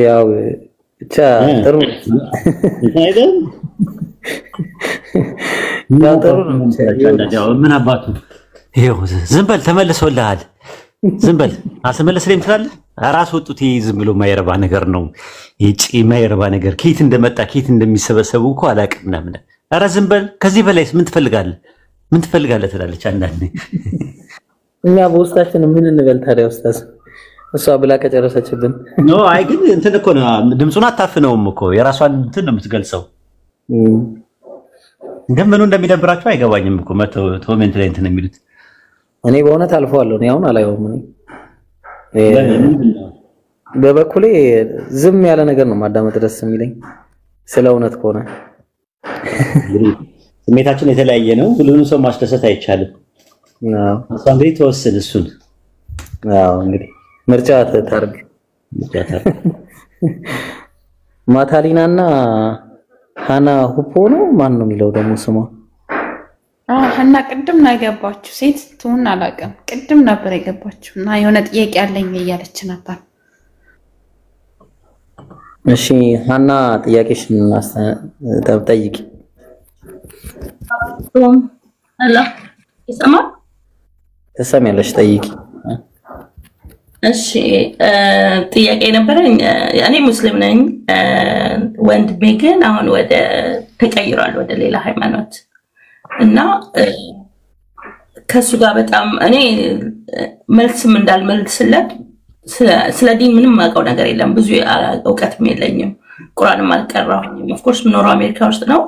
ያው ብቻ ጥሩ አይደል ጥሩ ያው ምን አባቱ ይሄው ዝም በል ተመልሶልሃል ዝም በል አልተመለሰልኝም ትላለህ ራስ ወጡት ዝም ብሎ ማይረባ ነገር ነው ይጪ ማይረባ ነገር ከየት እንደመጣ ከየት እንደሚሰበሰቡ እኮ አላቅም ምናምን ኧረ ዝም በል ከዚህ በላይ ምን ትፈልጋለህ ትላለች አንዳንዴ እኛ በውስጣችን ምን እንበል ታዲያ ኡስታዝ እሷ ብላ ከጨረሰችብን ኖ አይ ግን እንትን እኮ ነው ድምጹን አታፍነውም እኮ የራሷን እንትን ነው የምትገልጸው ግን ምኑ እንደሚደብራቸው አይገባኝም እኮ ኮሜንት ላይ እንትን የሚሉት እኔ በእውነት አልፈዋለሁ ነው አሁን አላየውም በበኩሌ ዝም ያለ ነገር ነው ማዳመጥ ደስ የሚለኝ ስለ እውነት ከሆነ ስሜታችን የተለያየ ነው ሁሉንም ሰው ማስደሰት አይቻልም እሷ እንግዲህ ተወስን እሱን እንግዲህ ምርጫ ታርግ ማታሊናና ሃና ሁፖ ነው ማን ነው የሚለው ደግሞ ስሟ ሃና ቅድም ነው የገባችው ሴት ትሁን አላውቅም ቅድም ነበር የገባችው እና የሆነ ጥያቄ አለኝ እያለች ነበር እሺ ሃና ጥያቄሽን ጠይቂ አላ ይሰማል ተሰሚያለሽ ጠይቂ እሺ ጥያቄ ነበረኝ እኔ ሙስሊም ነኝ ወንድሜ ግን አሁን ወደ ተቀይሯል ወደ ሌላ ሃይማኖት እና ከሱ ጋር በጣም እኔ መልስም እንዳልመልስለት ስለ ዲን ምንም ማውቀው ነገር የለም ብዙ እውቀትም የለኝም ቁርአንም አልቀራሁኝም ኦፍ ኮርስ ምኖረው አሜሪካ ውስጥ ነው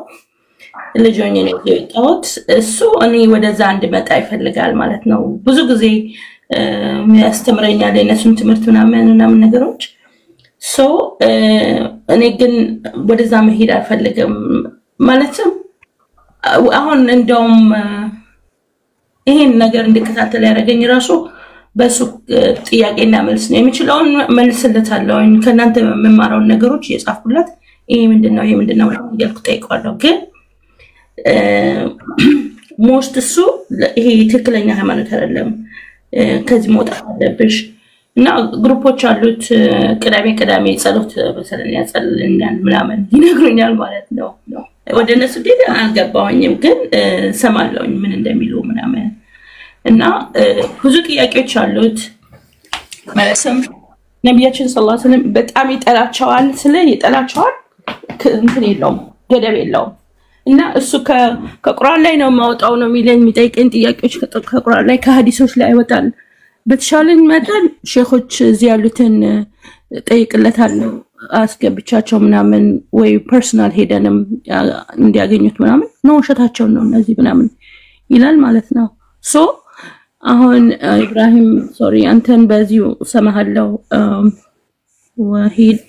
ልጅ ሆኜ ነው የወጣሁት እሱ እኔ ወደዛ እንድመጣ ይፈልጋል ማለት ነው ብዙ ጊዜ የሚያስተምረኛል የነሱን ትምህርት ምናምን ነገሮች እኔ ግን ወደዛ መሄድ አልፈልግም ማለትም አሁን እንደውም ይሄን ነገር እንድከታተል ያደረገኝ ራሱ በሱ ጥያቄና መልስ ነው የሚችለውን መልስለታለሁ ከናንተ መማራውን ነገሮች እየጻፍኩለት ይሄ ምንድነው እያልኩ ጠይቀዋለሁ ግን ሞስት እሱ ይሄ ትክክለኛ ሃይማኖት አይደለም ከዚህ መውጣት አለብሽ እና ግሩፖች አሉት ቅዳሜ ጸሎት በሰለኛ ጸልልኛል ምናምን ይነግሩኛል ማለት ነው ወደ እነሱ ዲን አልገባሁኝም ግን ሰማለሁኝ ምን እንደሚሉ ምናምን እና ብዙ ጥያቄዎች አሉት ማለትም ነብያችን ሰለላሁ ዐለይሂ ወሰለም በጣም ይጠላቸዋል እንትን የለውም ገደብ የለውም እና እሱ ከቁርአን ላይ ነው ማውጣው ነው የሚጠይቀኝ ጥያቄዎች ከቁርአን ላይ ከሐዲሶች ላይ አይወጣል በተሻለኝ መጠን ሼኾች እዚህ ያሉትን ጠይቅለታለሁ አስገብቻቸው ምናምን ወይ ፐርሰናል ሄደንም እንዲያገኙት ምናምን ነው ሸታቸው ነው እነዚህ ምናምን ይላል ማለት ነው አሁን ኢብራሂም ሶሪ አንተን በዚሁ ሰማሃለው ወሂድ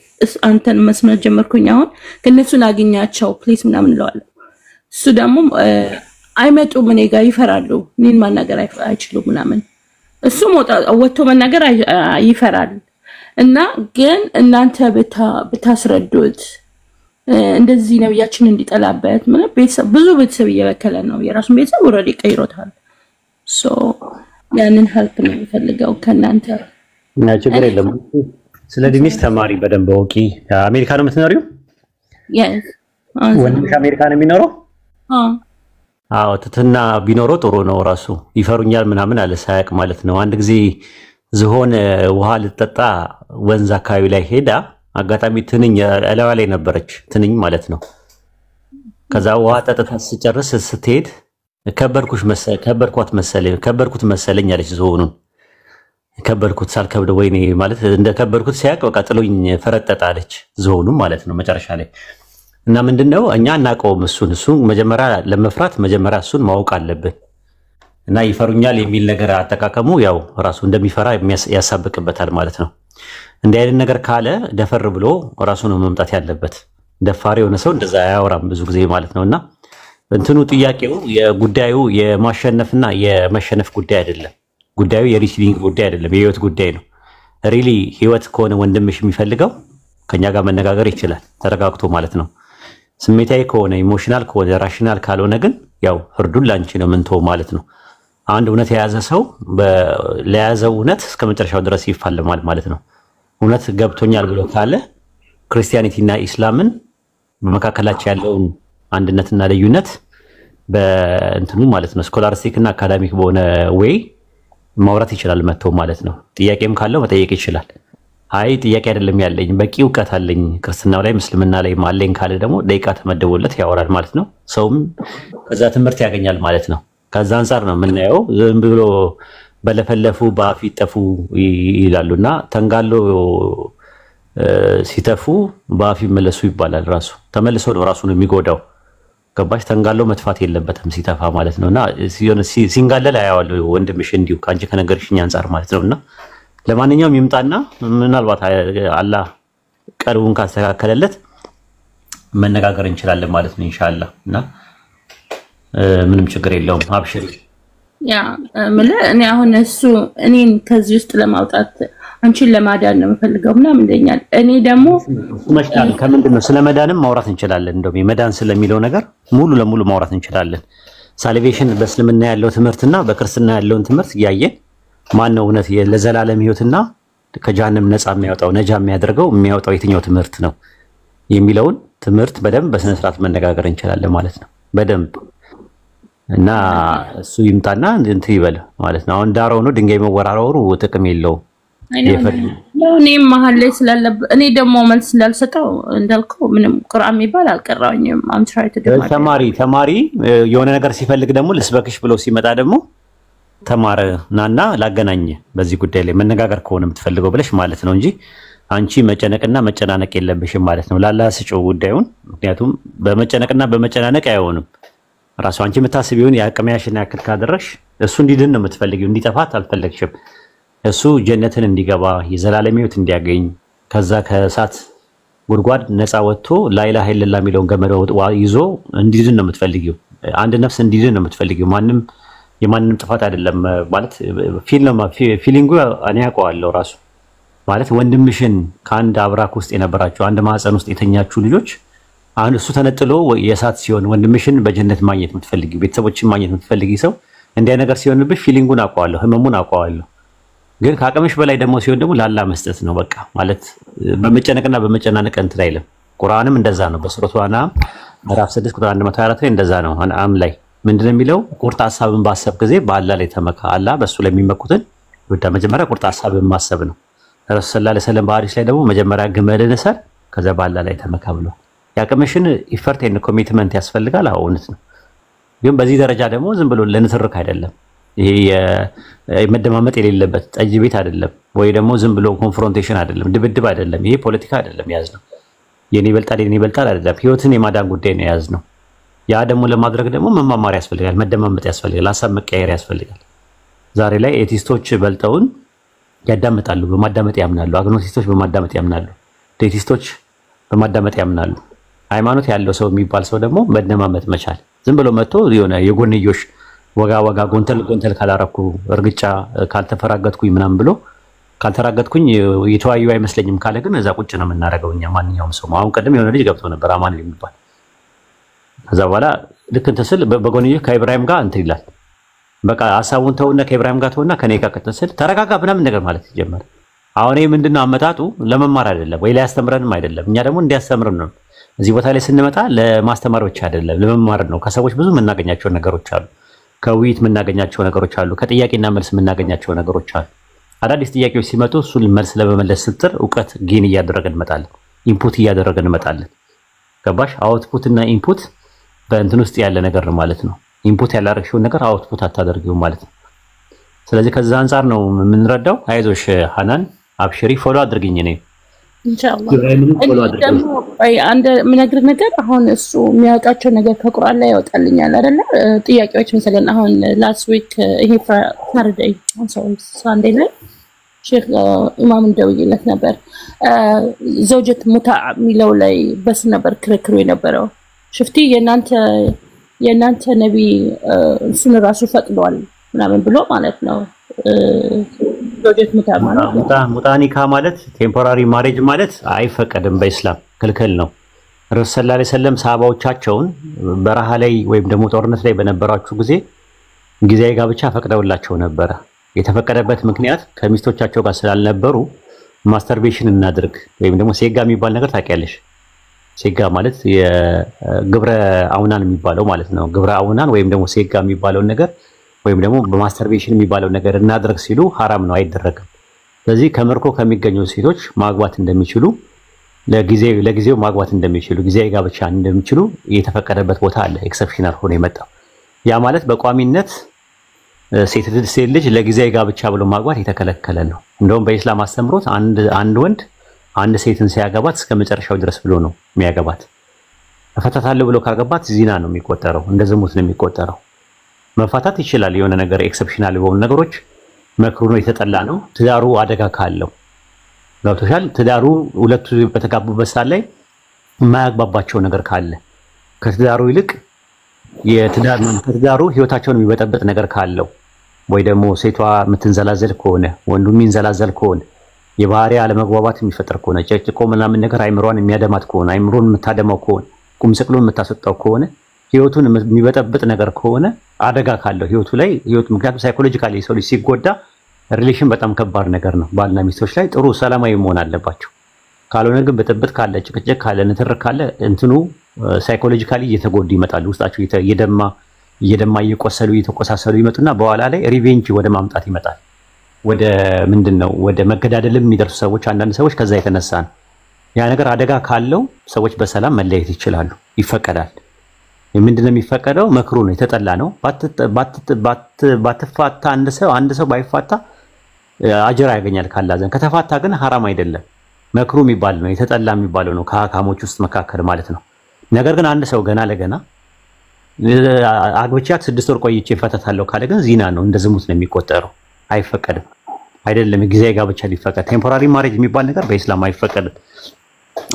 አንተን መስማት ጀመርኩኝ አሁን ከነሱን አግኛቸው ፕሊዝ ምናምን ለዋል እሱ ደግሞ አይመጡም እኔ ጋር ይፈራሉ እኔን ማናገር አይችሉም ምናምን እሱ ወጥቶ መናገር ይፈራል እና ግን እናንተ ብታስረዱት እንደዚህ ነብያችን እንዲጠላበት ማለት ብዙ ቤተሰብ እየበከለ ነው የራሱን ቤተሰብ ወረዲ ቀይሮታል ያንን ሀልፕ ነው የሚፈልገው ከናንተ እና ችግር የለም ስለ ዲኒስ ተማሪ በደንብ ወቂ አሜሪካ ነው የምትኖሪው yes ወንድምሽ አሜሪካ ነው የሚኖረው አዎ ትትና ቢኖረው ጥሩ ነው ራሱ ይፈሩኛል ምናምን አለ ሳያቅ ማለት ነው አንድ ጊዜ ዝሆን ውሃ ልትጠጣ ወንዝ አካባቢ ላይ ሄዳ አጋጣሚ ትንኝ አለዋ ላይ ነበረች ትንኝ ማለት ነው ከዛ ውሃ ጠጥታ ሲጨርስ ስትሄድ ከበርኩት መሰለኝ አለች ዝሆኑን ከበርኩት ሳልከብደ ወይኔ ማለት እንደ ከበርኩት ሲያቅ በቃ ጥሎኝ ፈረጠጣ አለች ዝሆኑ ማለት ነው መጨረሻ ላይ እና ምንድነው እኛ እናቀውም እሱን መጀመሪያ ለመፍራት መጀመሪያ እሱን ማወቅ አለብን እና ይፈሩኛል የሚል ነገር አጠቃቀሙ ያው ራሱ እንደሚፈራ ያሳብቅበታል ማለት ነው እንዲህ አይነት ነገር ካለ ደፈር ብሎ ራሱ ነው መምጣት ያለበት ደፋሪ የሆነ ሰው እንደዛ ያወራም ብዙ ጊዜ ማለት ነውና እንትኑ ጥያቄው የጉዳዩ የማሸነፍና የመሸነፍ ጉዳይ አይደለም ጉዳዩ የሪሲቪንግ ጉዳይ አይደለም የህይወት ጉዳይ ነው ሪሊ ህይወት ከሆነ ወንድምሽ የሚፈልገው ከኛ ጋር መነጋገር ይችላል ተረጋግቶ ማለት ነው ስሜታዊ ከሆነ ኢሞሽናል ከሆነ ራሽናል ካልሆነ ግን ያው ፍርዱን ላንቺ ነው ምንተው ማለት ነው አንድ እውነት የያዘ ሰው ለያዘው እውነት እስከ መጨረሻው ድረስ ይፋለማል ማለት ነው እውነት ገብቶኛል ብሎ ካለ ክርስቲያኒቲና ኢስላምን በመካከላቸው ያለውን አንድነትና ልዩነት በእንትኑ ማለት ነው ስኮላርስቲክና አካዳሚክ በሆነ ዌይ ማውራት ይችላል መጥቶ ማለት ነው። ጥያቄም ካለው መጠየቅ ይችላል። አይ ጥያቄ አይደለም ያለኝ በቂ እውቀት አለኝ ክርስትናው ላይ ምስልምና ላይ ማለኝ ካለ ደግሞ ደቂቃ ተመደቦለት ያወራል ማለት ነው። ሰውም ከዛ ትምህርት ያገኛል ማለት ነው። ከዛ አንፃር ነው የምናየው። ዝም ብሎ በለፈለፉ በአፍ ይጠፉ ይላሉና ተንጋሎ ሲተፉ በአፍ ይመለሱ ይባላል። ራሱ ተመልሶ ነው ራሱን የሚጎዳው። ገባሽ? ተንጋሎ መጥፋት የለበትም ሲተፋ ማለት ነውና ሲንጋለል አያዋለሁ ወንድምሽ እንዲሁ ካንቺ ከነገርሽኝ አንፃር ማለት ነውና ለማንኛውም ይምጣና ምናልባት አላህ ቀርቡን ካስተካከለለት መነጋገር እንችላለን ማለት ነው ኢንሻአላህ። እና ምንም ችግር የለውም አብሽሪ። ያ እኔ አሁን እሱ እኔን ከዚህ ውስጥ ለማውጣት አንቺን ለማዳን ነው የምፈልገው ምናምን እንደኛል። እኔ ደግሞ መሽታን ከምንድነው ስለመዳንም ማውራት እንችላለን። እንደውም የመዳን ስለሚለው ነገር ሙሉ ለሙሉ ማውራት እንችላለን። ሳልቬሽን በእስልምና ያለው ትምህርትና በክርስትና ያለውን ትምህርት ያየን ማን ነው እውነት ለዘላለም ህይወትና ከጀሃነም ነፃ የሚያወጣው ነጃ የሚያወጣው የትኛው ትምህርት ነው የሚለውን ትምህርት በደንብ በስነ ስርዓት መነጋገር እንችላለን ማለት ነው በደንብ። እና እሱ ይምጣና እንትን ይበል ማለት ነው። አሁን ዳራው ነው ድንጋይ መወራረሩ ጥቅም የለውም። እኔም መሀል ላይ እኔ ደግሞ መልስ ስላልሰጠው እንዳልከው ምንም ቁርአን የሚባል አልቀራኝም። ተማሪ የሆነ ነገር ሲፈልግ ደግሞ ልስበክሽ ብሎ ሲመጣ ደግሞ ተማረ ናና ላገናኘ በዚህ ጉዳይ ላይ መነጋገር ከሆነ የምትፈልገው ብለሽ ማለት ነው እንጂ አንቺ መጨነቅና መጨናነቅ የለብሽም ማለት ነው። ላላህ ስጪው ጉዳዩን። ምክንያቱም በመጨነቅና በመጨናነቅ አይሆንም። ራሱ አንቺ የምታስቢውን ያቅሚያሽና ያክል ካደረሽ እሱ እንዲድን ነው የምትፈልጊው፣ እንዲጠፋት አልፈለግሽም። እሱ ጀነትን እንዲገባ የዘላለም ሕይወት እንዲያገኝ ከዛ ከእሳት ጉድጓድ ነፃ ወጥቶ ላኢላሃ ኢለላህ የሚለውን ገመድ ይዞ እንዲድን ነው የምትፈልጊው። አንድ ነፍስ እንዲድን ነው የምትፈልጊው። የማንንም ጥፋት አይደለም ማለት ፊሊንጉ እኔ ያውቀዋለሁ ራሱ ማለት ወንድምሽን ከአንድ አብራክ ውስጥ የነበራችሁ አንድ ማህፀን ውስጥ የተኛችሁ ልጆች አሁን እሱ ተነጥሎ የእሳት ሲሆን ወንድምሽን በጀነት ማግኘት የምትፈልጊ ቤተሰቦችን ማግኘት የምትፈልጊ ሰው እንዲያ ነገር ሲሆንብሽ ፊሊንጉን አውቀዋለሁ፣ ህመሙን አውቀዋለሁ። ግን ከአቅምሽ በላይ ደግሞ ሲሆን ደግሞ ላላ መስጠት ነው በቃ ማለት በመጨነቅና በመጨናነቅ እንትን አይልም። ቁርአንም እንደዛ ነው። በሱረቱ አንዓም ምዕራፍ 6 ቁጥር 124 ላይ እንደዛ ነው። አንዓም ላይ ምንድነው የሚለው? ቁርጥ ሐሳብን ባሰብ ጊዜ በአላህ ላይ ተመካ። አላህ በሱ ላይ የሚመኩትን ወዳ መጀመሪያ ቁርጥ ሐሳብን ማሰብ ነው። ረሱል ሰለላሁ ዐለይሂ ወሰለም በሐዲስ ላይ ደግሞ መጀመሪያ ግመልን እሰር ከዛ በአላህ ላይ ተመካ ብሎ ያቅምሽን ኢፈርት ኤንድ ኮሚትመንት ያስፈልጋል። አዎ እውነት ነው። ግን በዚህ ደረጃ ደግሞ ዝም ብሎ ለንትርክ አይደለም። ይሄ መደማመጥ የሌለበት ጠጅ ቤት አይደለም፣ ወይ ደግሞ ዝም ብሎ ኮንፍሮንቴሽን አይደለም፣ ድብድብ አይደለም። ይሄ ፖለቲካ አይደለም ያዝነው። የኔ ይበልጣል አይደለም። ህይወትን የማዳን ጉዳይ ነው ያዝነው። ያ ደግሞ ለማድረግ ደግሞ መማማር ያስፈልጋል፣ መደማመጥ ያስፈልጋል፣ ሀሳብ መቀየር ያስፈልጋል። ዛሬ ላይ ኤቲስቶች በልጠውን ያዳምጣሉ፣ በማዳመጥ ያምናሉ። አግኖስቲስቶች በማዳመጥ ያምናሉ። ዴቲስቶች በማዳመጥ ያምናሉ። ሃይማኖት ያለው ሰው የሚባል ሰው ደግሞ መደማመጥ መቻል። ዝም ብሎ መጥቶ የሆነ የጎንዮሽ ወጋ ጎንተል ካላረኩ እርግጫ ካልተፈራገጥኩኝ ምናምን ብሎ ካልተራገጥኩኝ የተዋዩ አይመስለኝም ካለ ግን እዛ ቁጭ ነው የምናደርገው እኛ ማንኛውም ሰው። አሁን ቀደም የሆነ ልጅ ገብቶ ነበር አማን የሚባል ከዛ በኋላ ልክ እንትን ስል በጎንዮሽ ከኢብራሂም ጋር እንትን ይላል። በቃ ሐሳቡን ተውና ከኢብራሂም ጋር ተውና ከኔ ጋር ከተሰል ተረጋጋ ምናምን ነገር ማለት ይጀምራል። አሁን ይሄ ምንድነው አመጣጡ? ለመማር አይደለም ወይ ሊያስተምረንም አይደለም። እኛ ደግሞ እንዲያስተምረን ነው እዚህ ቦታ ላይ ስንመጣ። ለማስተማር ብቻ አይደለም ለመማር ነው። ከሰዎች ብዙ የምናገኛቸው ነገሮች አሉ። ከውይይት የምናገኛቸው ነገሮች አሉ። ከጥያቄና መልስ የምናገኛቸው ነገሮች አሉ። አዳዲስ ጥያቄዎች ሲመጡ እሱን መልስ ለመመለስ ስትር እውቀት ጌን እያደረግን እንመጣለን። ኢንፑት እያደረግን እንመጣለን። ገባሽ? አውትፑት እና ኢንፑት በእንትን ውስጥ ያለ ነገር ነው ማለት ነው። ኢንፑት ያላረግሽውን ነገር አውትፑት አታደርጊውም ማለት ነው። ስለዚህ ከዛ አንፃር ነው የምንረዳው። አይዞሽ ሐናን አብሽሪ፣ ፎሎ አድርግኝ እኔ ኢንሻአላህ። ደግሞ አንድ ምነግር ነገር አሁን እሱ የሚያወጣቸው ነገር ከቁርአን ላይ ያወጣልኛል አይደለ? ጥያቄዎች መሰለን አሁን ላስት ዊክ ይሄ ፍራይዴይ ሳንዴ ላይ ሼክ ኢማም ደውዬለት ነበር። ዘውጀት ሙታ የሚለው ላይ በሱ ነበር ክርክሩ የነበረው። ሽፍቲ የናንተ ነቢ እሱን ራሱ ፈቅዷል ምናምን ብሎ ማለት ነው። ዘውጀት ሙታ ማለት ሙታኒካ ማለት ቴምፖራሪ ማሬጅ ማለት አይፈቀድም፣ በእስላም ክልክል ነው። ረሱል ሰለላሁ ዐለይሂ ወሰለም ሰሃባዎቻቸውን በረሃ ላይ ወይም ደግሞ ጦርነት ላይ በነበራችሁ ጊዜ ጊዜያዊ ጋብቻ ፈቅደውላቸው ነበረ። የተፈቀደበት ምክንያት ከሚስቶቻቸው ጋር ስላልነበሩ ማስተርቤሽን እናድርግ ወይም ደግሞ ሴጋ የሚባል ነገር ታውቂያለሽ? ሴጋ ማለት የግብረ አውናን የሚባለው ማለት ነው። ግብረ አውናን ወይም ደግሞ ሴጋ የሚባለው ነገር ወይም ደግሞ በማስተርቤሽን የሚባለው ነገር እናድርግ ሲሉ ሐራም ነው፣ አይደረግም። ስለዚህ ከምርኮ ከሚገኙ ሴቶች ማግባት እንደሚችሉ ለጊዜው ማግባት እንደሚችሉ ጊዜያዊ ጋብቻ እንደሚችሉ የተፈቀደበት ቦታ አለ። ኤክሰፕሽናል ሆኖ የመጣው ያ ማለት በቋሚነት ሴት ልጅ ለጊዜያዊ ጋብቻ ብሎ ማግባት የተከለከለ ነው። እንደውም በኢስላም አስተምሮት አንድ ወንድ አንድ ሴትን ሲያገባት እስከ መጨረሻው ድረስ ብሎ ነው የሚያገባት። እፈታታለሁ ብሎ ካገባት ዚና ነው የሚቆጠረው፣ እንደ ዝሙት ነው የሚቆጠረው። መፋታት ይችላል የሆነ ነገር ኤክሰፕሽናል የሆኑ ነገሮች መክሩ ነው፣ የተጠላ ነው። ትዳሩ አደጋ ካለው ገብቶሻል። ትዳሩ ሁለቱ በተጋቡበት ሰዓት ላይ የማያግባባቸው ነገር ካለ ከትዳሩ ይልቅ ከትዳሩ ህይወታቸውን የሚበጠበጥ ነገር ካለው ወይ ደግሞ ሴቷ የምትንዘላዘል ከሆነ ወንዱ የሚንዘላዘል ከሆነ የባህሪ አለመግባባት የሚፈጠር ከሆነ ጨጭቆ ምናምን ነገር አይምሮን የሚያደማት ከሆነ አይምሮን የምታደማው ከሆነ ቁም ስቅሉን የምታሰጣው ከሆነ ህይወቱን የሚበጠብጥ ነገር ከሆነ አደጋ ካለው ህይወቱ ላይ ምክንያቱም ሳይኮሎጂካሊ ሰው ልጅ ሲጎዳ ሪሌሽን በጣም ከባድ ነገር ነው። ባልና ሚስቶች ላይ ጥሩ ሰላማዊ መሆን አለባቸው። ካልሆነ ግን ብጥብጥ ካለ ጭቅጭቅ ካለ ንትርክ ካለ እንትኑ ሳይኮሎጂካሊ እየተጎዱ ይመጣሉ። ውስጣቸው እየደማ እየቆሰሉ እየተቆሳሰሉ ይመጡና በኋላ ላይ ሪቬንጅ ወደ ማምጣት ይመጣል። ወደ ምንድነው ወደ መገዳደልም የሚደርሱ ሰዎች አንዳንድ ሰዎች ከዛ የተነሳ ነው። ያ ነገር አደጋ ካለው ሰዎች በሰላም መለያየት ይችላሉ፣ ይፈቀዳል። ምንድነው የሚፈቀደው? መክሩ ነው፣ የተጠላ ነው። ባትፋታ አንድ ሰው ባይፋታ አጅር ያገኛል ካላዘን። ከተፋታ ግን ሐራም አይደለም። መክሩ የሚባል ነው፣ የተጠላ የሚባለው ነው ከሐካሞች ውስጥ መካከል ማለት ነው። ነገር ግን አንድ ሰው ገና ለገና አግብቻት 6 ወር ቆይቼ እፈታታለሁ ካለ ግን ዚና ነው፣ እንደ ዝሙት ነው የሚቆጠረው። አይፈቀድም። አይደለም ጊዜያዊ ጋብቻ ሊፈቀድ፣ ቴምፖራሪ ማሬጅ የሚባል ነገር በእስላም አይፈቀድም።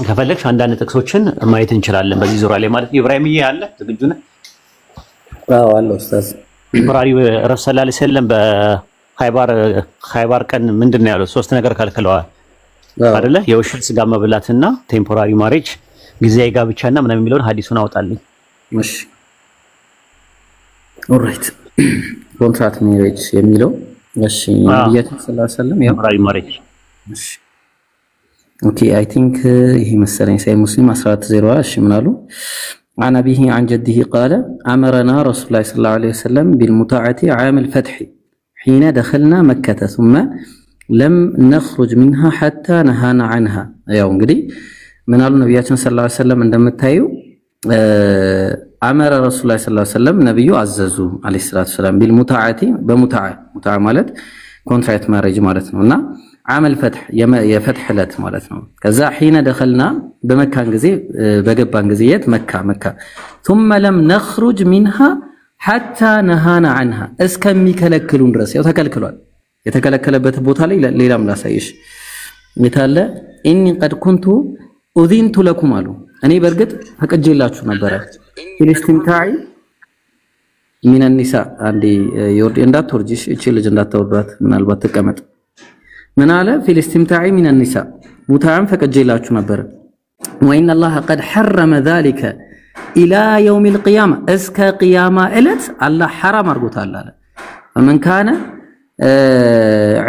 ከፈለግሽ አንዳንድ ጥቅሶችን ማየት እንችላለን በዚህ ዙሪያ ላይ ማለት ነው። ኢብራሂምዬ አለ ዝግጁ ነህ? አዎ አለ ኡስታዝ። ቴምፖራሪ ረሱል ሰለላሁ ዐለይሂ ወሰለም በኻይባር ቀን ምንድነው ያለው? 3 ነገር ከልክለዋል አይደለ? የውሸት ስጋ መብላትና ቴምፖራሪ ማሬጅ ጊዜያዊ ጋብቻና ምናምን የሚለውን ሐዲሱን አውጣልኝ። እሺ ኦልራይት። ኮንትራክት ማሬጅ የሚለው እሺ ነብያችን ሰለላሁ ዐለይሂ ወሰለም ያው ቴምፖራሪ ማሬጅ እሺ ኦኬ አይ ቲንክ ይሄ መሰለኝ ሳይ ሙስሊም 1401 እሺ ምን አሉ عن أبيه عن جده قال أمرنا رسول الله صلى الله عليه وسلم بالمتعة عام الفتح حين دخلنا مكة ثم لم نخرج منها حتى نهانا عنها ያው እንግዲህ ምን አሉ ነብያችን ሰለላሁ ዐለይሂ ወሰለም እንደምታዩ አመረ ረሱል ላይ ሰለላሁ ዐለይሂ ወሰለም ነብዩ አዘዙ አለይሂ ሰላቱ ሰላም بالمتعة በሙታዓ ማለት ኮንትራክት ማሬጅ ማለት ነውና عمل فتح የፈትህ ለት ማለት ነው። ከዛ حين دخلنا በመካን ጊዜ በገባን ጊዜ የት መካ ثم لم نخرج منها حتى نهانا عنها እስከሚከለክሉን ድረስ ያው ተከልክሏል። የተከለከለበት ቦታ ላይ ሌላም ላሳይሽ የታለ إني قد كنت أذنت لكم አሉ እኔ በርግጥ ፈቅጄላችሁ ነበረ ኢስቲምታዒ من النساء አንዴ ይወርድ እንዳትወርጂሽ እቺ ልጅ እንዳትወርዷት ምናልባት ተቀመጥ من على في الاستمتاع من النساء متعم فكجيلاችሁ ነበር وإن الله قد حرم ذلك إلى يوم القيامة اسك قيامة إلت الله حرام أرغوتال አለ فمن كان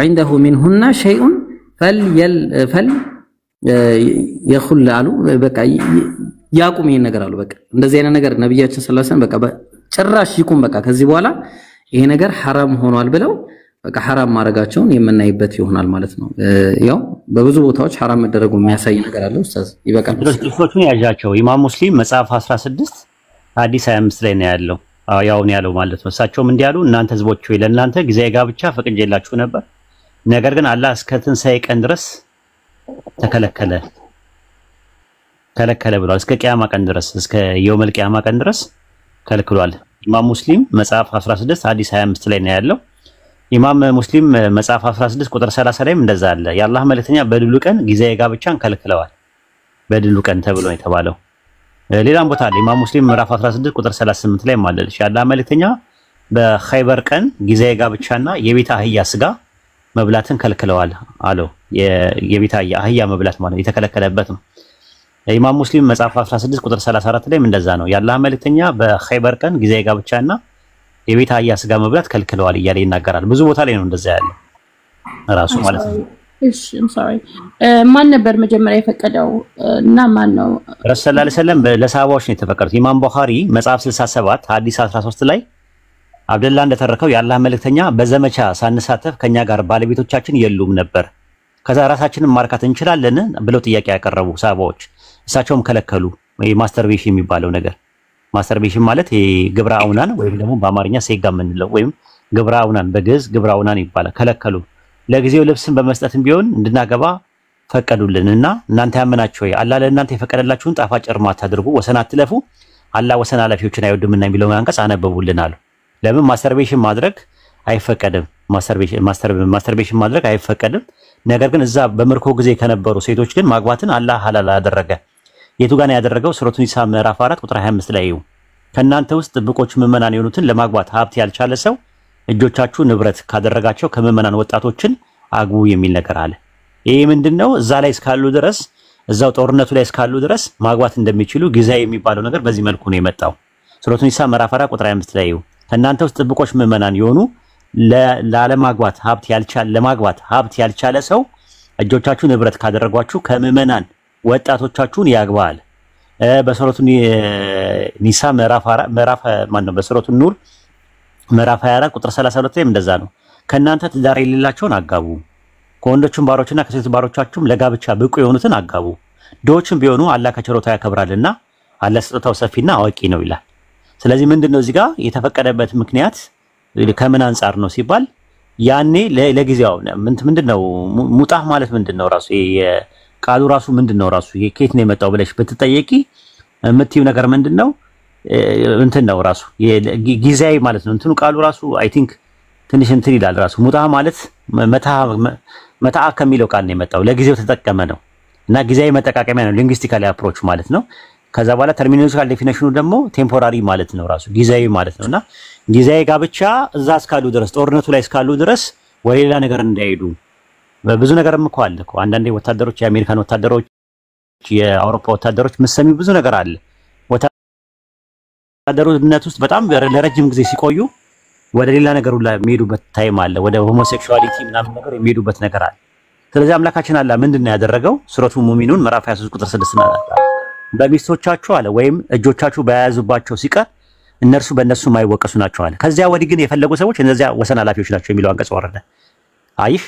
عنده منهن شيء يخل አሉ በቃ ያቁም ይሄን ነገር አሉ በቃ እንደዚህ አይነት ነገር ነብያችን ሰለላሁ ዐለይሂ ወሰለም በቃ ጭራሽ ይቁም በቃ ከዚህ በኋላ ይሄ ነገር حرام ሆኗል ብለው በቃ حرام ማድረጋቸውን የምናይበት ይሆናል ማለት ነው። ያው በብዙ ቦታዎች حرام መደረጉ የሚያሳይ ነገር አለ ኡስታዝ ይበቃል። ጥቅሶቹን ያዣቸው ኢማም ሙስሊም መጽሐፍ 16 ሐዲስ 25 ላይ ነው ያለው። ያውን ያለው ማለት ነው። እሳቸውም እንዲያሉ እናንተ ህዝቦች ሆይ ለእናንተ ጊዜያዊ ጋብቻ ፈቅጄላችሁ ነበር፣ ነገር ግን አላህ እስከ ትንሣኤ ቀን ድረስ ከለከለ ብሏል። እስከ ቂያማ ቀን ድረስ እስከ የውመል ቂያማ ቀን ድረስ ከልክሏል። ኢማም ሙስሊም መጽሐፍ 16 ሐዲስ 25 ላይ ነው ያለው። ኢማም ሙስሊም መጽሐፍ 16 ቁጥር 30 ላይም እንደዛ አለ። የአላህ መልእክተኛ በድሉ ቀን ጊዜያዊ ጋብቻን ከልክለዋል። በድሉ ቀን ተብሎ ነው የተባለው። ሌላም ቦታ አለ። ኢማም ሙስሊም ምዕራፍ 16 ቁጥር 38 ላይ ማለት ነው የአላህ መልእክተኛ በኻይበር ቀን ጊዜያዊ ጋብቻና የቤት አህያ ስጋ መብላትን ከልክለዋል አለው። የቤት አህያ መብላት ማለት የተከለከለበት ነው። ኢማም ሙስሊም መጽሐፍ 16 ቁጥር 34 ላይም እንደዛ ነው። የአላህ መልእክተኛ በኻይበር ቀን ጊዜያዊ ጋብቻና የቤት አህያ ስጋ መብላት ከልክለዋል እያለ ይናገራል። ብዙ ቦታ ላይ ነው እንደዛ ያለው ራሱ ማለት ነው። እሺ sorry ማን ነበር መጀመሪያ የፈቀደው እና ማን ነው? ረሱል ሰለላሁ ዐለይሂ ወሰለም ለሰሃባዎች ነው የተፈቀዱት። ኢማም ቡኻሪ መጽሐፍ 67 ሐዲስ 13 ላይ አብደላ እንደተረከው የአላህ መልእክተኛ በዘመቻ ሳንሳተፍ ከኛ ጋር ባለቤቶቻችን የሉም ነበር፣ ከዛ ራሳችንን ማርካት እንችላለን ብለው ጥያቄ ያቀረቡ ሰሃባዎች። እሳቸውም ከለከሉ። ማስተርቤሽን የሚባለው ነገር ማስተርቤሽን ማለት ግብረ አውናን ወይም ደግሞ በአማርኛ ሴጋ የምንለው ወይም ግብረ አውናን በግዕዝ ግብረ አውናን ይባላል። ከለከሉ። ለጊዜው ልብስን በመስጠትም ቢሆን እንድናገባ ፈቀዱልንና እናንተ ያመናችሁ ወይ አላህ ለእናንተ የፈቀደላችሁን ጣፋጭ እርም አታድርጉ፣ ወሰን አትለፉ፣ አላህ ወሰን አላፊዎችን አይወድምና የሚለው አንቀጽ አነበቡልን አሉ። ለምን ማስተርቤሽን ማድረግ አይፈቀድም? ማስተርቤሽን ማድረግ አይፈቀድም። ነገር ግን እዛ በምርኮ ጊዜ ከነበሩ ሴቶች ግን ማግባትን አላህ ሐላል አደረገ። የቱ ጋር ነው ያደረገው? ሱረቱ ኒሳ ምዕራፍ 4 ቁጥር 25 ላይ ነው። ከናንተ ውስጥ ጥብቆች ምዕመናን የሆኑትን ለማግባት ሀብት ያልቻለ ሰው እጆቻችሁ ንብረት ካደረጋቸው ከምዕመናን ወጣቶችን አግቡ የሚል ነገር አለ። ይሄ ምንድነው? እዛ ላይ እስካሉ ድረስ እዛው ጦርነቱ ላይ እስካሉ ድረስ ማግባት እንደሚችሉ ጊዜያዊ የሚባለው ነገር በዚህ መልኩ ነው የመጣው። ሱረቱ ኒሳ ምዕራፍ 4 ቁጥር 25 ላይ ነው። ከናንተ ውስጥ ጥብቆች ምዕመናን የሆኑ ለማግባት ሀብት ያልቻለ ሰው እጆቻችሁ ንብረት ካደረጓችሁ ከምዕመናን ወጣቶቻችሁን ያግባል። በሱረቱ ኒሳ በሱረቱ ኑር ምዕራፍ 24 ቁጥር 32 ላይ እንደዛ ነው። ከናንተ ትዳር የሌላቸውን አጋቡ፣ ከወንዶችም ባሮችና ከሴት ባሮቻችሁም ለጋብቻ ብቁ የሆኑትን አጋቡ። ድሆችም ቢሆኑ አላህ ከችሮታ ያከብራልና አላህ ስጦታው ሰፊና አዋቂ ነው ይላል። ስለዚህ ምንድነው እዚህ ጋር የተፈቀደበት ምክንያት ከምን አንፃር ነው ሲባል ያኔ ለጊዜው ምንድነው ሙጣህ ማለት ምንድነው ራሱ ቃሉ ራሱ ምንድነው ራሱ ከየት ነው የመጣው ብለሽ ብትጠየቂ የምትይው ነገር ምንድነው ነው ራሱ ጊዜያዊ ማለት ነው። ቃሉ ራሱ አይ ቲንክ ትንሽ ይላል ራሱ ሙጣህ ማለት መታ ከሚለው ቃል ነው የመጣው። ለጊዜው ተጠቀመ ነው እና ጊዜያዊ መጠቃቀሚያ ነው ሊንግዊስቲካሊ አፕሮች ማለት ነው። ከዛ በኋላ ተርሚኖሎጂካል ዴፊኒሽኑ ደግሞ ቴምፖራሪ ማለት ነው ራሱ ጊዜያዊ ማለት ነውና ጊዜያዊ ጋብቻ እዛ እስካሉ ድረስ ጦርነቱ ላይ እስካሉ ድረስ ወደ ሌላ ነገር እንዳይሄዱ ብዙ ነገርም እኮ አለ እኮ አንዳንዴ ወታደሮች የአሜሪካን ወታደሮች የአውሮፓ ወታደሮች መሰሚ ብዙ ነገር አለ። ወታደሩነት ውስጥ በጣም ለረጅም ጊዜ ሲቆዩ ወደ ሌላ ነገር ሁሉ የሚሄዱበት ታይም አለ። ወደ ሆሞሴክሹዋሊቲ ምናምን ነገር የሚሄዱበት ነገር አለ። ስለዚህ አምላካችን አላህ ምንድነው ያደረገው? ሱረቱ ሙእሚኑን ምዕራፍ 23 ቁጥር 6 ነው በሚስቶቻችሁ አለ ወይም እጆቻችሁ በያዙባቸው ሲቀር እነርሱ በእነሱ የማይወቀሱ ናቸው አለ። ከዚያ ወዲህ ግን የፈለጉ ሰዎች እነዚያ ወሰን አላፊዎች ናቸው የሚለው አንቀጽ ወረደ። አይሽ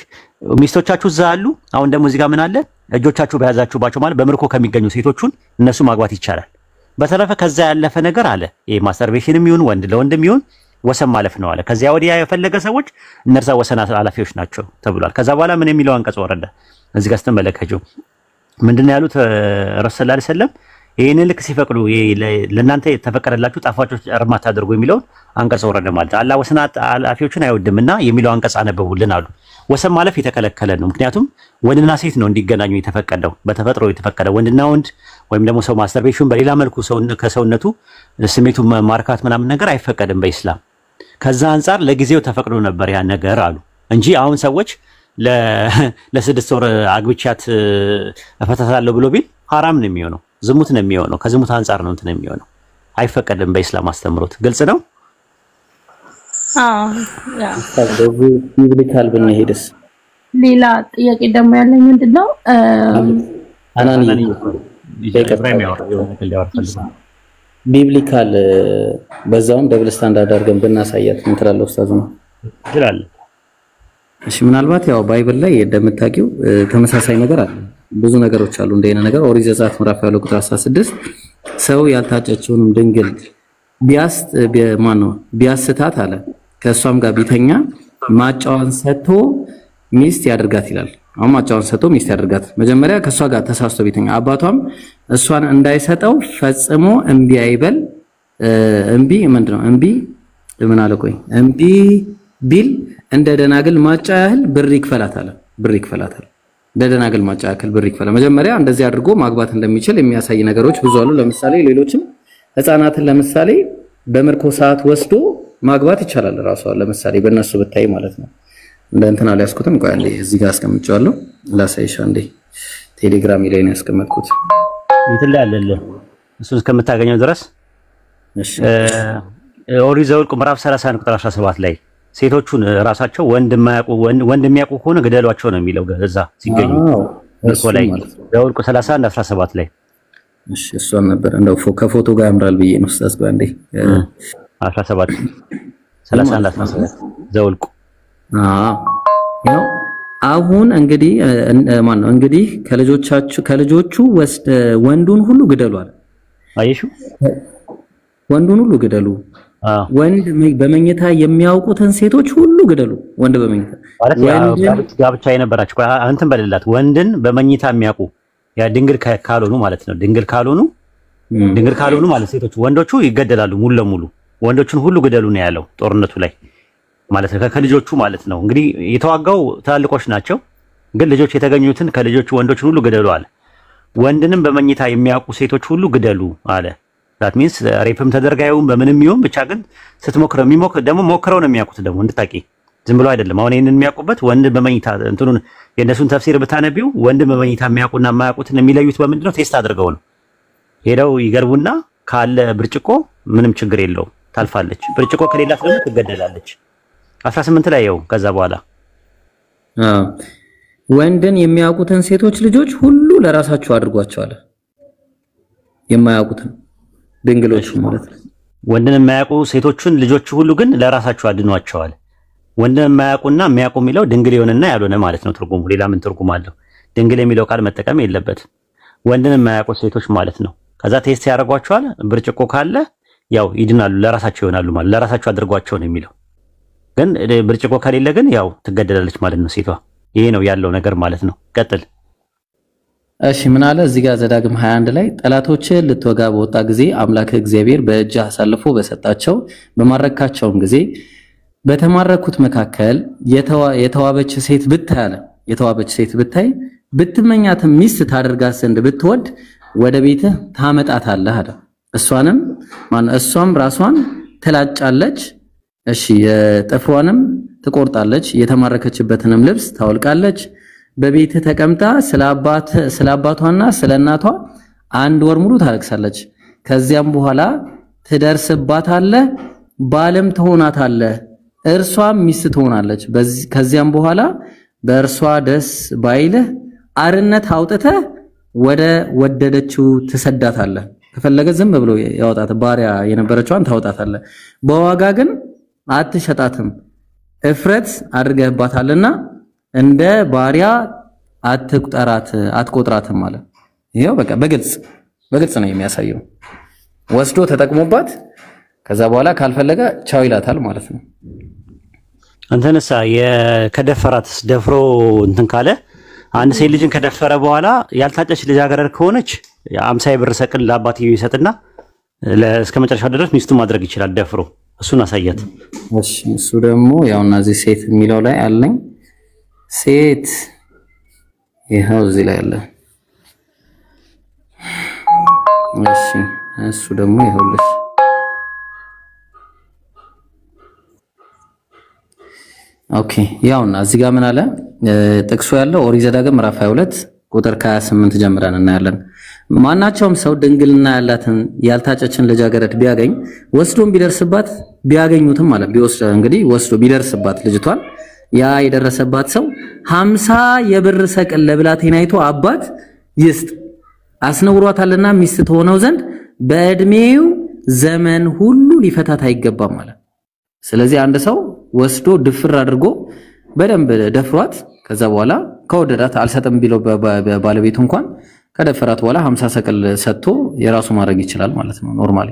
ሚስቶቻችሁ እዛ አሉ። አሁን ደግሞ እዚህ ጋር ምን አለ? እጆቻችሁ በያዛችሁባቸው ማለት በምርኮ ከሚገኙ ሴቶቹን እነሱ ማግባት ይቻላል። በተረፈ ከዛ ያለፈ ነገር አለ ይሄ ማስተርቤሽንም ይሁን ወንድ ለወንድም ይሁን ወሰን ማለፍ ነው አለ። ከዚያ ወዲያ የፈለገ ሰዎች እነርሱ ወሰን አላፊዎች ናቸው ተብሏል። ከዛ በኋላ ምን የሚለው አንቀጽ ወረደ? እዚህ ጋር ስትመለከቱ ምንድነው ያሉት? ረሱል ሰለላሁ ዐለይሂ ወሰለም ይሄንን ልክ ሲፈቅዱ ለእናንተ የተፈቀደላችሁ ጣፋጮች እርም አታድርጉ የሚለውን አንቀጽ ወረደ ማለት አላህ ወሰን አላፊዎችን አይወድምና የሚለው አንቀጽ አነበቡልን አሉ። ወሰን ማለፍ የተከለከለ ነው። ምክንያቱም ወንድና ሴት ነው እንዲገናኙ የተፈቀደው በተፈጥሮ የተፈቀደ ወንድና ወንድ ወይም ደግሞ ሰው ማስተርቤሽን በሌላ መልኩ ሰው ከሰውነቱ ስሜቱ ማርካት ምናምን ነገር አይፈቀድም በኢስላም። ከዛ አንፃር ለጊዜው ተፈቅዶ ነበር ያ ነገር አሉ እንጂ አሁን ሰዎች ለስድስት ወር አግብቻት እፈታታለሁ ብሎ ቢል ሐራም ነው የሚሆነው፣ ዝሙት ነው የሚሆነው። ከዝሙት አንፃር ነው እንትን የሚሆነው፣ አይፈቀድም በኢስላም አስተምሮት። ግልጽ ነው። ያ ቢብሊካል ብንሄድስ? ሌላ ጥያቄ ደግሞ ያለኝ ምንድነው ቢብሊካል በዛውም ደብል ስታንዳርድ አድርገን ብናሳያት ምን ትላለህ ኡስታዝ? ነው ይላል። እሺ ምናልባት ያው ባይብል ላይ እንደምታውቂው ተመሳሳይ ነገር አለ፣ ብዙ ነገሮች አሉ እንደነ ነገር ኦሪት ዘጸአት ምዕራፍ 2 ቁጥር 16 ሰው ያልታጨችውንም ድንግል ቢያስታት አለ ከእሷም ጋር ቢተኛ ማጫዋን ሰጥቶ ሚስት ያደርጋት ይላል። አሁን ማጫዋን ሰጥቶ ሚስት ያደርጋት መጀመሪያ ከእሷ ጋር ተሳስቶ ቢተኛ አባቷም እሷን እንዳይሰጠው ፈጽሞ እምቢ አይበል። እምቢ ምንድነው? እምቢ ምን አለ? ቆይ እምቢ ቢል እንደ ደናግል ማጫ ያህል ብር ይክፈላት አለ። ብር ይክፈላት አለ። እንደ ደናግል ማጫ ያህል ብር ይክፈላት። መጀመሪያ እንደዚህ አድርጎ ማግባት እንደሚችል የሚያሳይ ነገሮች ብዙ አሉ። ለምሳሌ ሌሎችም ህፃናትን ለምሳሌ በምርኮ ሰዓት ወስዶ ማግባት ይቻላል። ራሱ ለምሳሌ በእነሱ ብታይ ማለት ነው። እንደ እንትና ላይ ያስኩትም ቆይ አንዴ እዚህ ጋር አስቀምጫለሁ ላሳይሽ። አንዴ ቴሌግራም ላይ ነው ያስቀመጥኩት እንትን ላይ አለለ እሱ እስከምታገኘው ድረስ። እሺ ኦሪት ዘኍልቍ ምዕራፍ 31 ቁጥር 17 ላይ ሴቶቹን ራሳቸው ወንድ የሚያውቁ ከሆነ ግደሏቸው ነው የሚለው እዛ ሲገኙ ላይ ዘኍልቍ 31:17 ላይ። እሺ እሷን ነበር እንደው ከፎቶ ጋር ያምራል ብዬ ነው ኡስታዝ ባንዴ 17 31:17 ዘኍልቍ ያው አሁን እንግዲህ ማን ነው እንግዲህ ከልጆቹ ወንዱን ሁሉ ግደሏል። አይሹ ወንዱን ሁሉ ግደሉ። ወንድ በመኝታ የሚያውቁትን ሴቶች ሁሉ ግደሉ። ወንድ በመኝታ ማለት ጋብቻ የነበራቸው አንተም በሌላት ወንድን በመኝታ የሚያውቁ ያ ድንግል ካልሆኑ ማለት ነው። ድንግል ካልሆኑ ማለት ሴቶች ወንዶቹ ይገደላሉ ሙሉ ለሙሉ። ወንዶችን ሁሉ ግደሉ ነው ያለው ጦርነቱ ላይ ማለት ነው። ከልጆቹ ማለት ነው እንግዲህ የተዋጋው ታላልቆች ናቸው፣ ግን ልጆች የተገኙትን ከልጆቹ ወንዶችን ሁሉ ግደሉ አለ። ወንድንም በመኝታ የሚያውቁ ሴቶች ሁሉ ግደሉ አለ። that means ሬፕም ተደርጋዩም በምንም ይሁን ብቻ ግን ስትሞክረው ደግሞ ሞክረው ነው የሚያውቁት ደግሞ እንድታቂ ዝም ብሎ አይደለም። አሁን ይሄንን የሚያውቁበት ወንድ በመኝታ እንትኑን የነሱን ተፍሲር ብታነቢው ወንድ በመኝታ የሚያውቁና የማያውቁትን የሚለዩት በምንድነው? ቴስት አድርገው ነው ሄደው ይገርቡና ካለ ብርጭቆ ምንም ችግር የለውም ታልፋለች። ብርጭቆ ከሌላት ደግሞ ትገደላለች። 18 ላይ ያው ከዛ በኋላ ወንድን የሚያውቁትን ሴቶች ልጆች ሁሉ ለራሳቸው አድርጓቸዋል። የማያውቁትን ድንግሎች ማለት ነው። ወንድን የማያውቁ ሴቶችን ልጆች ሁሉ ግን ለራሳቸው አድኗቸዋል። ወንድን የማያውቁና የሚያውቁ የሚለው ድንግል የሆነና ያልሆነ ማለት ነው ትርጉሙ። ሌላ ምን ትርጉም አለው? ድንግል የሚለው ቃል መጠቀም የለበትም። ወንድን የማያውቁ ሴቶች ማለት ነው። ከዛ ቴስት ያደርጓቸዋል። ብርጭቆ ካለ ያው ይድናሉ፣ ለራሳቸው ይሆናሉ ማለት ለራሳቸው አድርጓቸው ነው የሚለው። ግን ብርጭቆ ከሌለ ግን ያው ትገደላለች ማለት ነው ሴቷ። ይሄ ነው ያለው ነገር ማለት ነው። ቀጥል። እሺ ምን አለ እዚህ ጋር ዘዳግም 21 ላይ ጠላቶችን ልትወጋ በወጣ ጊዜ አምላክ እግዚአብሔር በእጅህ አሳልፎ በሰጣቸው በማረካቸውም ጊዜ በተማረኩት መካከል የተዋበች ሴት ብታይ ብትመኛትም ሚስት ታደርጋት ዘንድ ብትወድ ወደ ቤትህ ታመጣታለህ አለ። እሷም ራሷን ትላጫለች፣ እሺ ጥፍሯንም ትቆርጣለች፣ የተማረከችበትንም ልብስ ታወልቃለች። በቤትህ ተቀምጣ ስለ አባቷና ስለ እናቷ 1 ወር ሙሉ ታለቅሳለች። ከዚያም በኋላ ትደርስባታለህ፣ ባልም ትሆናታለህ፣ እርሷም ሚስት ትሆናለች። ከዚያም በኋላ በእርሷ ደስ ባይልህ አርነት አውጥተህ ወደ ወደደችው ትሰዳታለህ። ከፈለገ ዝም ብሎ ያወጣት ባሪያ የነበረችዋን ታወጣታለህ። በዋጋ ግን አትሸጣትም፣ እፍረት አድርገህባታልና እንደ ባሪያ አትቆጥራትም ማለት ይሄው በቃ በግልጽ ነው የሚያሳየው። ወስዶ ተጠቅሞባት ከዛ በኋላ ካልፈለገ ቻው ይላታል ማለት ነው። አንተነሳ የከደፈራትስ ደፍሮ እንትን ካለ አንድ ሴት ልጅን ከደፈረ በኋላ ያልታጨች ልጃገረድ ከሆነች 50 ብር ሰቅል ለአባትየው ይሰጥና እስከ መጨረሻው ድረስ ሚስቱ ማድረግ ይችላል ደፍሮ። እሱን አሳያት። እሺ እሱ ደግሞ ያውና እዚህ ሴት የሚለው ላይ አለኝ ሴት ይሄው እዚህ ላይ አለ። እሺ እሱ ደግሞ ይኸውልሽ ኦኬ ያውና እዚህ ጋር ምን አለ ጥቅሱ ያለው ኦሪት ዘዳግም ምዕራፍ 22 ቁጥር 28 ጀምረን እናያለን። ማናቸውም ሰው ድንግልና ያላትን ያልታጨችን ልጃገረድ ቢያገኝ ወስዶም ቢደርስባት ቢያገኙትም ማለት ወስዶ ቢደርስባት ልጅቷን ያ የደረሰባት ሰው 50 የብር ሰቅል ለብላቴናይቱ አባት ይስጥ፣ አስነውሯታልና ሚስት ትሆነው ዘንድ በእድሜው ዘመን ሁሉ ሊፈታት አይገባም ማለት። ስለዚህ አንድ ሰው ወስዶ ድፍር አድርጎ በደንብ ደፍሯት ከዛ በኋላ ከወደዳት አልሰጥም ቢለው ባለቤቱ እንኳን ከደፈራት በኋላ 50 ሰቅል ሰጥቶ የራሱ ማድረግ ይችላል ማለት ነው። ኖርማሊ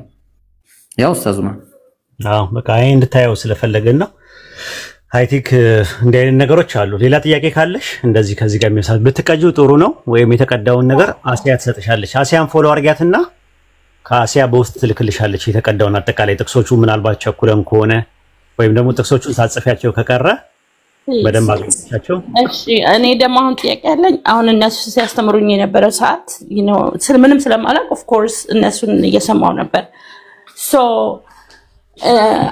ያው ኡስታዙና በቃ ይሄ እንድታየው ስለፈለገን ነው። አይ ቲንክ እንዲህ አይነት ነገሮች አሉ። ሌላ ጥያቄ ካለሽ እንደዚህ ከዚህ ጋር የሚያሳብ ብትቀጁ ጥሩ ነው። ወይም የተቀዳውን ነገር አሲያ ትሰጥሻለች። አሲያን ፎሎ አርጋትና ከአሲያ በውስጥ ትልክልሻለች የተቀዳውን አጠቃላይ ጥቅሶቹ ምናልባት ቸኩለም ከሆነ ወይም ደግሞ ጥቅሶቹን ሳጽፊያቸው ከቀረ በደንብ አግኝቻቸው። እሺ እኔ ደግሞ አሁን ጥያቄ አለኝ። አሁን እነሱ ሲያስተምሩኝ የነበረው ሰዓት ምንም ስለማላውቅ ኦፍ ኮርስ እነሱን እየሰማው ነበር። ሶ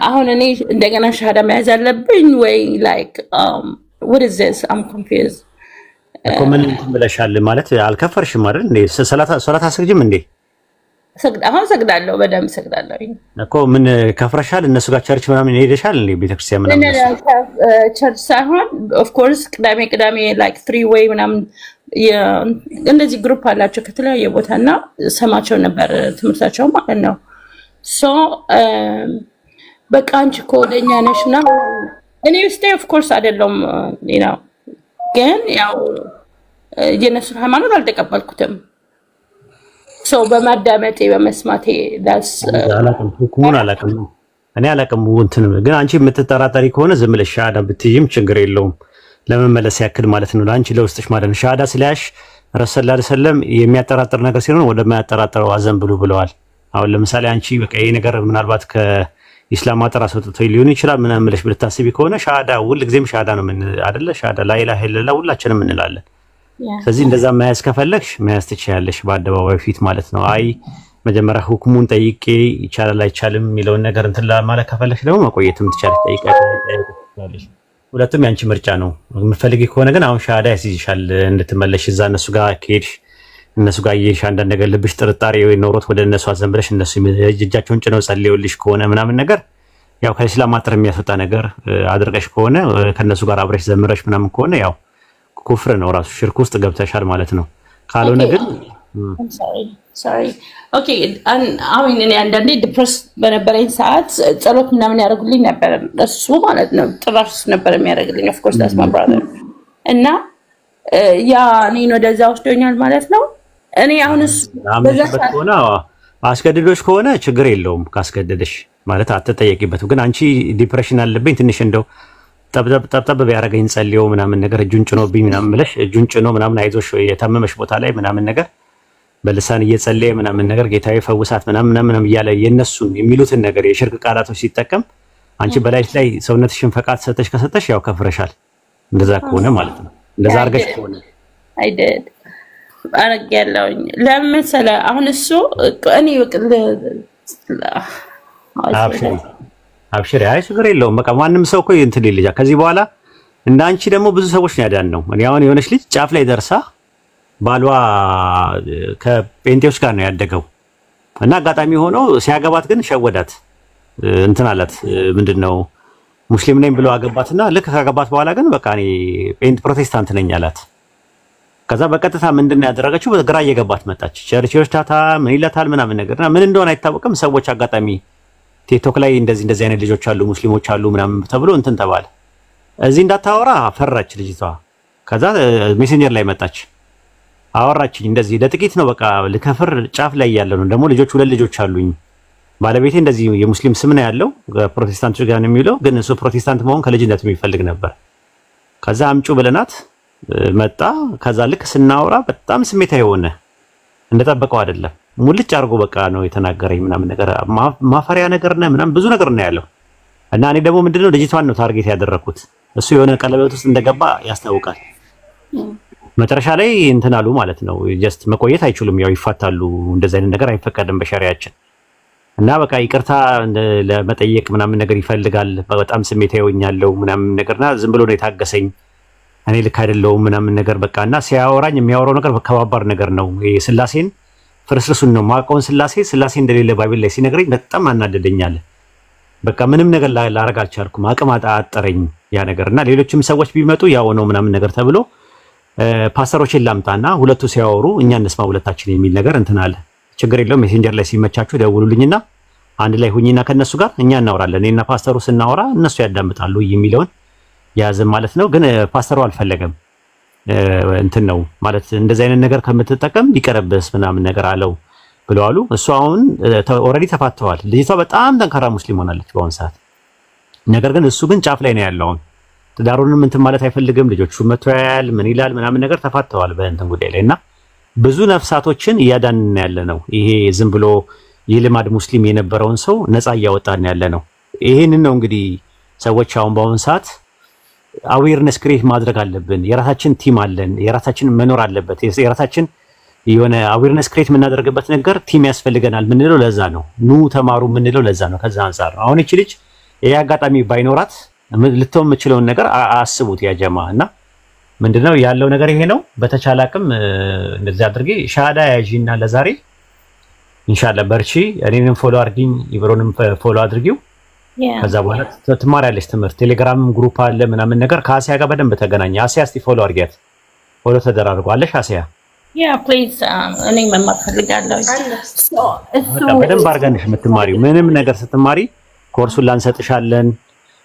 አሁን እኔ እንደገና ሻሃዳ መያዝ አለብኝ ወይ like what is this I'm confused ኮመንት ብለሻል ማለት አልከፈርሽም አይደል እንዴ? ሰላታ አስገጅም እንዴ? አሁን ሰግዳለሁ በደንብ ሰግዳለሁ እኮ ምን ከፍረሻል እነሱ ጋር ቸርች ምናምን ሄደሻል እንዴ ቤተክርስቲያን ምናምን ቸርች ሳይሆን ኦፍ ኮርስ ቅዳሜ ላይክ 3 way ምናምን እንደዚህ ግሩፕ አላቸው ከተለያየ ቦታና ሰማቸው ነበር ትምህርታቸው ማለት ነው ሶ በቃ አንቺ ኮደኛ ነሽና እኔ ውስጥ ኦፍ ኮርስ አይደለም ግን ያው የነሱን ሃይማኖት አልተቀበልኩትም ሶ በማዳመጤ በመስማቴ ዳስ አላቀም ሁኩሙን አላቀም እኔ አላቀም እንትን ግን አንቺ የምትጠራጠሪ ከሆነ ዝም ብለሽ ሻሃዳ ብትይም ችግር የለውም ለመመለስ ያክል ማለት ነው ለአንቺ ለውስጥሽ ማለት ነው ሻሃዳ ስለያሽ ረሱል ሰለላሁ ዐለይሂ ወሰለም የሚያጠራጥር ነገር ሲሆን ወደ ማያጠራጥረው አዘን ብሉ ብለዋል አሁን ለምሳሌ አንቺ በቃ ይሄ ነገር ምናልባት ከኢስላም አጥራ ሰጥቶ ሊሆን ይችላል ምናምን ብለሽ ብትታስቢ ከሆነ ሻሃዳ ሁሉ ጊዜም ሻሃዳ ነው ምን አይደለ ሻሃዳ ላ ኢላሀ ኢላላህ ሁላችንም እንላለን ስለዚህ እንደዛ ማያስ ከፈለግሽ ማያስ ትችያለሽ በአደባባይ ፊት ማለት ነው አይ መጀመሪያ ሁክሙን ጠይቄ ይቻላል አይቻልም የሚለውን ነገር እንትን ለማለት ከፈለግሽ ደግሞ መቆየትም ትችያለሽ ጠይቃለሽ ሁለቱም ያንቺ ምርጫ ነው የምትፈልጊ ከሆነ ግን አሁን ሻሃዳ ያስይዝሻል እንድትመለሽ እዛ እነሱ ጋር ከሄድሽ እነሱ ጋር ይሄሽ አንዳንድ ነገር ልብሽ ጥርጣሬ ወይ ኖሮት ወደ እነሱ አዘንብለሽ እነሱ እጃቸውን ጭነው ጸልየውልሽ ከሆነ ምናምን ነገር ያው ከእስላም አጥር የሚያስወጣ ነገር አድርገሽ ከሆነ ከነሱ ጋር አብረሽ ዘምረሽ ምናምን ከሆነ ያው ኩፍር ነው ራሱ ሽርክ ውስጥ ገብተሻል ማለት ነው ካልሆነ ግን sorry okay አሁን እኔ አንዳንዴ ዲፕረስ በነበረኝ ሰዓት ጸሎት ምናምን ያደርጉልኝ ነበር እሱ ማለት ነው ጥራስ ነበር የሚያደርግልኝ of course that's my brother እና ያ እኔን ወደዛ ወስዶኛል ማለት ነው እኔ አሁን እሱ በዛ ከሆነ አስገድዶሽ ከሆነ ችግር የለውም ካስገደደሽ ማለት አትጠየቂበትም ግን አንቺ ዲፕሬሽን አለብኝ ትንሽ እንደው ጠብጠብ ቢያረጋኝ ጸልየው ምናምን ነገር እጁን ጭኖብኝ ምናምን ብለሽ እጁን ጭኖ ምናምን አይዞሽ የታመመሽ ቦታ ላይ ምናምን ነገር በልሳን እየጸለየ ምናምን ነገር ጌታዬ ፈውሳት ምናምን እያለ የነሱን የሚሉትን ነገር የሽርክ ቃላቶች ሲጠቀም አንቺ በላይሽ ላይ ሰውነትሽን ፈቃድ ሰጠሽ ከሰጠሽ ያው ከፍረሻል እንደዛ ከሆነ ማለት ነው እንደዛ አርገሽ ከሆነ I did አረጋለሁኝ ለምሳሌ አሁን እሱ እኔ አብሽሪ አይ ችግር የለውም በቃ ማንም ሰው እኮ እንትን ይልጃ ከዚህ በኋላ እንዳንቺ ደግሞ ብዙ ሰዎች ነው ያዳን ነው እኔ አሁን የሆነች ልጅ ጫፍ ላይ ደርሳ ባሏ ከጴንጤዎች ጋር ነው ያደገው እና አጋጣሚ ሆኖ ሲያገባት ግን ሸወዳት እንትን አላት ምንድነው ሙስሊም ነኝ ብሎ አገባትና ልክ ካገባት በኋላ ግን በቃ እኔ ፕሮቴስታንት ነኝ አላት ከዛ በቀጥታ ምንድነው ያደረገችው በግራ እየገባት መጣች ቸርቾች ታታ ምን ይላታል ምናምን ነገርና ምን እንደሆነ አይታወቅም ሰዎች አጋጣሚ ቲክቶክ ላይ እንደዚህ አይነት ልጆች አሉ ሙስሊሞች አሉ ምናምን ተብሎ እንትን ተባለ እዚህ እንዳታወራ ፈራች ልጅቷ ከዛ ሜሴንጀር ላይ መጣች አወራችኝ እንደዚህ ለጥቂት ነው በቃ ለከፍር ጫፍ ላይ ያለው ነው ደግሞ ልጆች ሁለት ልጆች አሉኝ ባለቤቴ እንደዚህ የሙስሊም ስም ነው ያለው ፕሮቴስታንት ጋር ነው የሚለው ግን እሱ ፕሮቴስታንት መሆን ከልጅነት የሚፈልግ ነበር ከዛ አምጩ ብለናት መጣ ከዛ ልክ ስናወራ በጣም ስሜታዊ ሆነ እንደተጠበቀው አይደለም ሙልጭ አርጎ በቃ ነው የተናገረኝ ምናምን ነገር ማፈሪያ ነገር ነው ምናምን ብዙ ነገር ነው ያለው እና እኔ ደግሞ ምንድነው ልጅቷን ነው ታርጌት ያደረኩት እሱ የሆነ ቀለበት ውስጥ እንደገባ ያስታውቃል መጨረሻ ላይ እንትን አሉ ማለት ነው ጀስት መቆየት አይችሉም ያው ይፋታሉ እንደዚህ አይነት ነገር አይፈቀድም በሸሪዓችን እና በቃ ይቅርታ ለመጠየቅ ምናምን ነገር ይፈልጋል በጣም ስሜታዊ ሆኛለሁ ምናምን ነገርና ዝም ብሎ ነው የታገሰኝ እኔ ልክ አይደለም ምናምን ነገር በቃና ሲያወራኝ የሚያወራው ነገር በከባባር ነገር ነው የስላሴን ፍርስርሱን ነው ማቆን ስላሴ እንደሌለ ባይብል ላይ ሲነግረኝ በጣም አናደደኛል በቃ ምንም ነገር ላረጋ አልቻልኩም አቅም አጣጠረኝ ያ ነገርና ሌሎችም ሰዎች ቢመጡ ያው ነው ምናምን ነገር ተብሎ ፓስተሮችን ላምጣና ሁለቱ ሲያወሩ እኛ እንስማ ሁለታችን የሚል ነገር እንትን አለ ችግር የለውም ሜሴንጀር ላይ ሲመቻችሁ ደውሉልኝና አንድ ላይ ሁኝና ከነሱ ጋር እኛ እናወራለን እኔና ፓስተሩ ስናወራ እነሱ ያዳምጣሉ የሚለውን ያዘም ማለት ነው ግን ፓስተሩ አልፈለገም እንትን ነው ማለት እንደዚህ አይነት ነገር ከምትጠቀም ሊቀርብስ ምናምን ነገር አለው ብለዋሉ እሱ አሁን ኦሬዲ ተፋተዋል ልጅቷ በጣም ጠንካራ ሙስሊም ሆናለች በአሁን ሰዓት ነገር ግን እሱ ግን ጫፍ ላይ ነው ያለው ትዳሩንም እንትን ማለት አይፈልግም ልጆቹ መተያያል ምን ይላል ምናምን ነገር ተፋተዋል በእንትን ጉዳይ ላይና ብዙ ነፍሳቶችን እያዳንን ያለ ነው ይሄ ዝም ብሎ የልማድ ሙስሊም የነበረውን ሰው ነፃ እያወጣን ያለ ነው ይሄንን ነው እንግዲህ ሰዎች አሁን በአሁን ሰዓት አዌርነስ ክሬት ማድረግ አለብን የራሳችን ቲም አለን የራሳችን መኖር አለበት የራሳችን የሆነ አዌርነስ ክሬት የምናደርግበት ነገር ቲም ያስፈልገናል ምንለው ለዛ ነው ኑ ተማሩ ምንለው ለዛ ነው ከዛ አንፃር አሁን እቺ ልጅ ያጋጣሚ ባይኖራት ልትተው የምችለውን ነገር አስቡት ያ ጀማዓና ምንድነው ያለው ነገር ይሄ ነው በተቻለ አቅም እንደዚህ አድርጌ ሻሃዳ ያጂና ለዛሬ ኢንሻአላህ በርቺ። እኔንም ፎሎ አድርጊኝ፣ ኢብሮንም ፎሎ አድርጊው። ከዛ በኋላ ትማሪያለሽ ትምህርት። ቴሌግራም ግሩፕ አለ ምናምን ነገር። ከአሲያ ጋር በደንብ ተገናኘ። አሲያ እስቲ ፎሎ አድርጊያት። ፎሎ ተደራርጓለሽ አሲያ? ፕሊዝ እኔ መማር ፈልጋለሁ። በደንብ አድርገንሽ የምትማሪው ምንም ነገር ስትማሪ ኮርሱን ላንሰጥሻለን።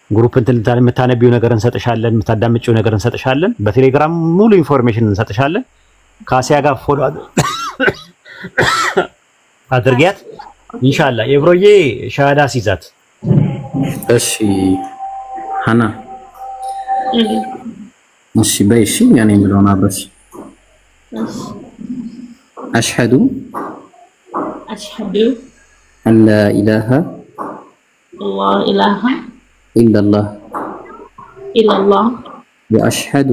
ግሩፕ እንትን የምታነቢው ነገር እንሰጥሻለን፣ የምታዳምጪው ነገር እንሰጥሻለን። በቴሌግራም ሙሉ ኢንፎርሜሽን እንሰጥሻለን። ከአሲያ ጋር ፎሎ አድርጊያት ኢንሻአላህ። ኤብሮዬ ሻሃዳ ሲዛት። እሺ ሃና እሺ በይ እሺ ያኔ ምለውና በስ አሽሀዱ አን ላ ኢላሃ ኢላላህ ወአሽሀዱ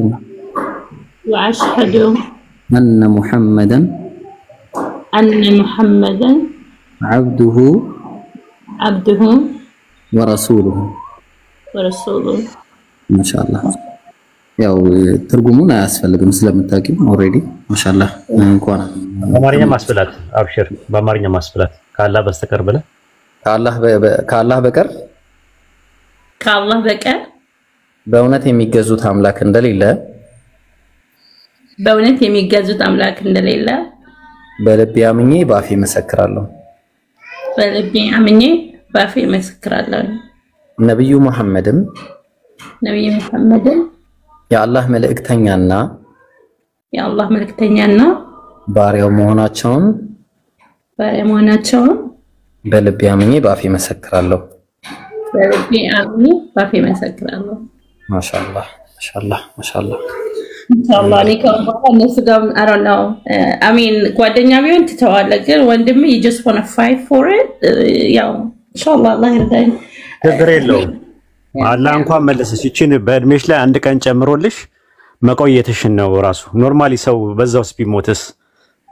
አነ ሙሐመደን عبده ورسوله ما شاء الله ያው ትርጉሙን አያስፈልግም ስለምታውቂው ኦሬዲ ማሻአላህ እንኳን በአማርኛ ማስፈላት አብሽር በአማርኛ ማስፈላት ከአላህ በስተቀር ብለ ከአላህ በቀር በእውነት የሚገዙት አምላክ እንደሌለ በልቤ አምኜ ባፌ መሰክራለሁ። ነብዩ መሐመድም የአላህ መልእክተኛና ባሪያው መሆናቸውን በልቤ አምኜ ባፌ መሰክራለሁ። ማሻአላህ ማሻአላህ ማሻአላህ ኢንሻአላህ እኔ ከአላህ እነሱ ጋር I don't know I mean ጓደኛ ቢሆን ትተዋለ ግን ወንድሜ you just want to fight for it ያው ኢንሻአላህ አላህ ይርዳኝ። ችግር የለውም። አላህ እንኳን መለሰሽ ይችን በእድሜሽ ላይ አንድ ቀን ጨምሮልሽ መቆየትሽን ነው ራሱ። ኖርማሊ ሰው በዛውስ ቢሞትስ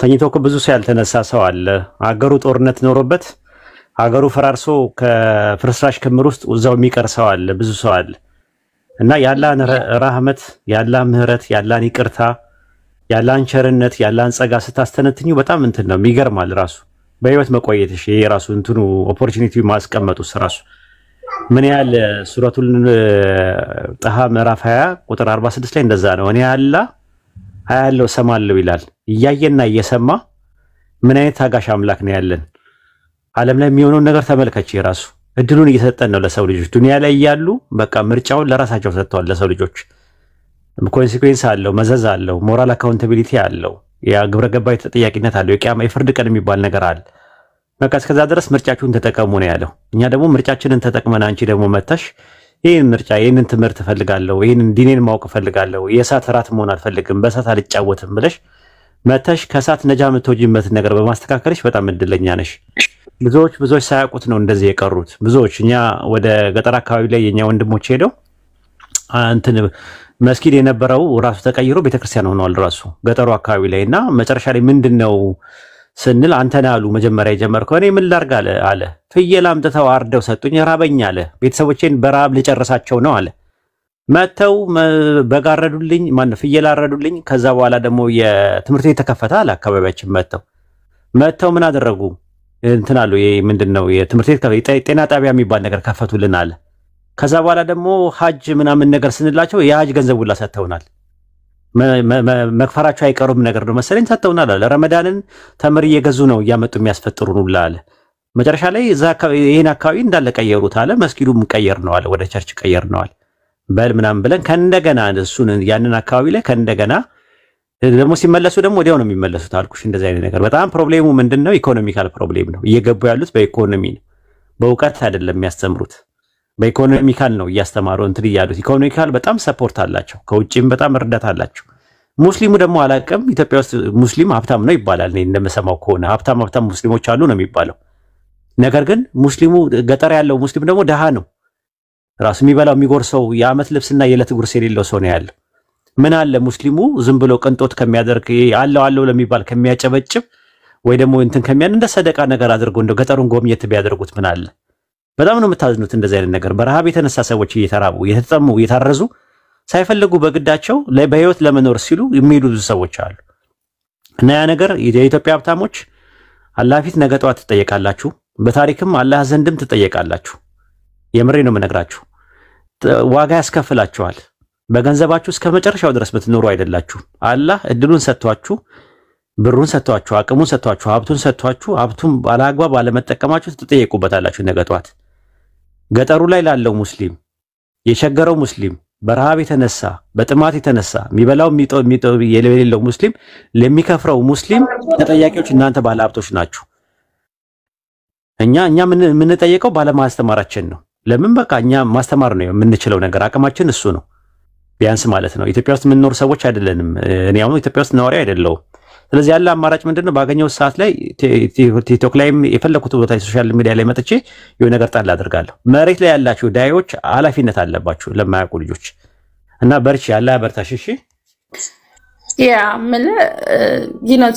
ተኝቶ ብዙ ሰው ያልተነሳ ሰው አለ። አገሩ ጦርነት ኖሮበት አገሩ ፈራርሶ ከፍርስራሽ ክምር ውስጥ እዛው የሚቀር ሰው አለ፣ ብዙ ሰው አለ። እና ያላህን ረህመት ያላህን ምህረት ያላህን ይቅርታ ያላህን ቸርነት ያላህን ጸጋ ስታስተነትኙ በጣም እንትን ነው የሚገርማል። ራሱ በህይወት መቆየትሽ ይሄ ራሱ እንትኑ ኦፖርቹኒቲ ማስቀመጡስ ራሱ ምን ያህል ሱረቱል ጣሃ ምዕራፍ 20 ቁጥር 46 ላይ እንደዛ ነው። እኔ አላህ አያለው ሰማለው ይላል። እያየና እየሰማ ምን አይነት ታጋሽ አምላክ ነው ያለን። ዓለም ላይ የሚሆነው ነገር ተመልከች። የራሱ እድሉን እየሰጠን ነው ለሰው ልጆች ዱንያ ላይ ያሉ በቃ ምርጫውን ለራሳቸው ሰጥተዋል። ለሰው ልጆች ኮንሲኩዌንስ አለው፣ መዘዝ አለው፣ ሞራል አካውንታቢሊቲ አለው፣ ያ ግብረ ገባይ ተጠያቂነት አለው፣ የቂያማ የፍርድ ቀን የሚባል ነገር አለ። በቃ እስከዛ ድረስ ምርጫችሁን ተጠቀሙ ነው ያለው። እኛ ደግሞ ምርጫችንን ተጠቅመን አንቺ ደግሞ መተሽ ይሄን ምርጫ ይሄንን ትምህርት ፈልጋለሁ፣ ይሄንን ዲኔን ማወቅ ፈልጋለሁ፣ የእሳት ራት መሆን አልፈልግም፣ በእሳት አልጫወትም ብለሽ መተሽ ከእሳት ነጃ የምትወጂበት ነገር በማስተካከልሽ በጣም እድለኛ ነሽ። ብዙዎች ሳያውቁት ነው እንደዚህ የቀሩት። ብዙዎች እኛ ወደ ገጠር አካባቢ ላይ የኛ ወንድሞች ሄደው እንትን መስጊድ የነበረው ራሱ ተቀይሮ ቤተክርስቲያን ሆኗል ራሱ ገጠሩ አካባቢ ላይና መጨረሻ ላይ ምንድነው ስንል አንተና አሉ መጀመሪያ የጀመርከው እኔ ምን ላርግ አለ። ፍየል አምጥተው አርደው ሰጡኝ፣ ራበኝ አለ። ቤተሰቦቼን በራብ ልጨርሳቸው ነው አለ። መተው በጋረዱልኝ ፍየል አረዱልኝ። ከዛ በኋላ ደግሞ የትምህርት ቤት ተከፈተ አለ። አካባቢያችን መተው ምን አደረጉ እንትን አሉ። ይሄ ምንድነው የትምህርት ቤት ጤና ጣቢያ የሚባል ነገር ከፈቱልን አለ። ከዛ በኋላ ደግሞ ሀጅ ምናምን ነገር ስንላቸው የሀጅ ገንዘብ ሁላ ሰጥተውናል። መክፈራቸው አይቀሩም ነገር ነው መሰለኝ ሰጥተውናል አለ። ረመዳንን ተምር እየገዙ ነው እያመጡ የሚያስፈጥሩን ሁላ አለ። መጨረሻ ላይ ይሄን አካባቢ እንዳለ ቀየሩት አለ። መስጊዱም ቀየር ነው አለ፣ ወደ ቸርች ቀየር ነው አለ። በል ምናምን ብለን ከእንደገና እሱን ያንን አካባቢ ላይ ከእንደገና ደግሞ ሲመለሱ ደግሞ ወዲያው ነው የሚመለሱት አልኩሽ። እንደዚህ አይነት ነገር በጣም ፕሮብሌሙ ምንድነው? ኢኮኖሚካል ፕሮብሌም ነው። እየገቡ ያሉት በኢኮኖሚ ነው፣ በእውቀት አይደለም የሚያስተምሩት። በኢኮኖሚካል ነው እያስተማሩ እንትን ያሉት። ኢኮኖሚካል በጣም ሰፖርት አላቸው፣ ከውጪም በጣም እርዳታ አላቸው። ሙስሊሙ ደግሞ አላቀም ኢትዮጵያ ውስጥ ሙስሊም ሀብታም ነው ይባላል። እኔ እንደምሰማው ከሆነ ሀብታም ሙስሊሞች አሉ ነው የሚባለው። ነገር ግን ሙስሊሙ ገጠር ያለው ሙስሊም ደግሞ ደሃ ነው። ራሱ የሚበላው የሚጎርሰው የዓመት ልብስና የዕለት ጉርስ የሌለው ሰው ነው ያለው። ምን አለ ሙስሊሙ ዝም ብሎ ቅንጦት ከሚያደርግ አለው ለሚባል ከሚያጨበጭብ ወይ ደግሞ እንትን ከሚያን እንደ ሰደቃ ነገር አድርጎ እንደ ገጠሩን ጎብኘት ቢያደርጉት ምን አለ? በጣም ነው የምታዝኑት እንደዚህ አይነት ነገር። በረሃብ የተነሳ ሰዎች እየተራቡ እየተጠሙ እየታረዙ ሳይፈልጉ በግዳቸው በህይወት ለመኖር ሲሉ የሚሄዱ ብዙ ሰዎች አሉ። እና ያ ነገር የኢትዮጵያ ሀብታሞች አላህ ፊት ነገ ጠዋት ትጠየቃላችሁ። በታሪክም አላህ ዘንድም ትጠየቃላችሁ። የምሬ ነው የምነግራችሁ። ዋጋ ያስከፍላችኋል። በገንዘባችሁ እስከ መጨረሻው ድረስ ብትኖሩ አይደላችሁ። አላህ እድሉን ሰጥቷችሁ፣ ብሩን ሰጥቷችሁ፣ አቅሙን ሰጥቷችሁ፣ ሀብቱን ሰጥቷችሁ፣ ሀብቱን ባለአግባብ ባለመጠቀማችሁ ትጠየቁበታላችሁ ነገ ጠዋት። ገጠሩ ላይ ላለው ሙስሊም፣ የቸገረው ሙስሊም፣ በረሃብ የተነሳ በጥማት የተነሳ የሚበላው የሌለው ሙስሊም፣ ለሚከፍረው ሙስሊም ተጠያቂዎች እናንተ ባለሀብቶች ናችሁ። እኛ የምንጠየቀው ባለማስተማራችን ነው። ለምን በቃ እኛ ማስተማር ነው የምንችለው ነገር፣ አቅማችን እሱ ነው ቢያንስ ማለት ነው። ኢትዮጵያ ውስጥ የምንኖር ሰዎች አይደለንም። እኔ አሁን ኢትዮጵያ ውስጥ ነዋሪ አይደለሁም። ስለዚህ ያለ አማራጭ ምንድነው? ባገኘው ሰዓት ላይ ቲክቶክ ላይም የፈለኩት ቦታ ሶሻል ሚዲያ ላይ መጥቼ የሆነ ነገር ጣል አድርጋለሁ። መሬት ላይ ያላችሁ ዳዮች ኃላፊነት አለባችሁ ለማያውቁ ልጆች እና በርቺ፣ ያለ ያበርታሽ። እሺ ያ ምን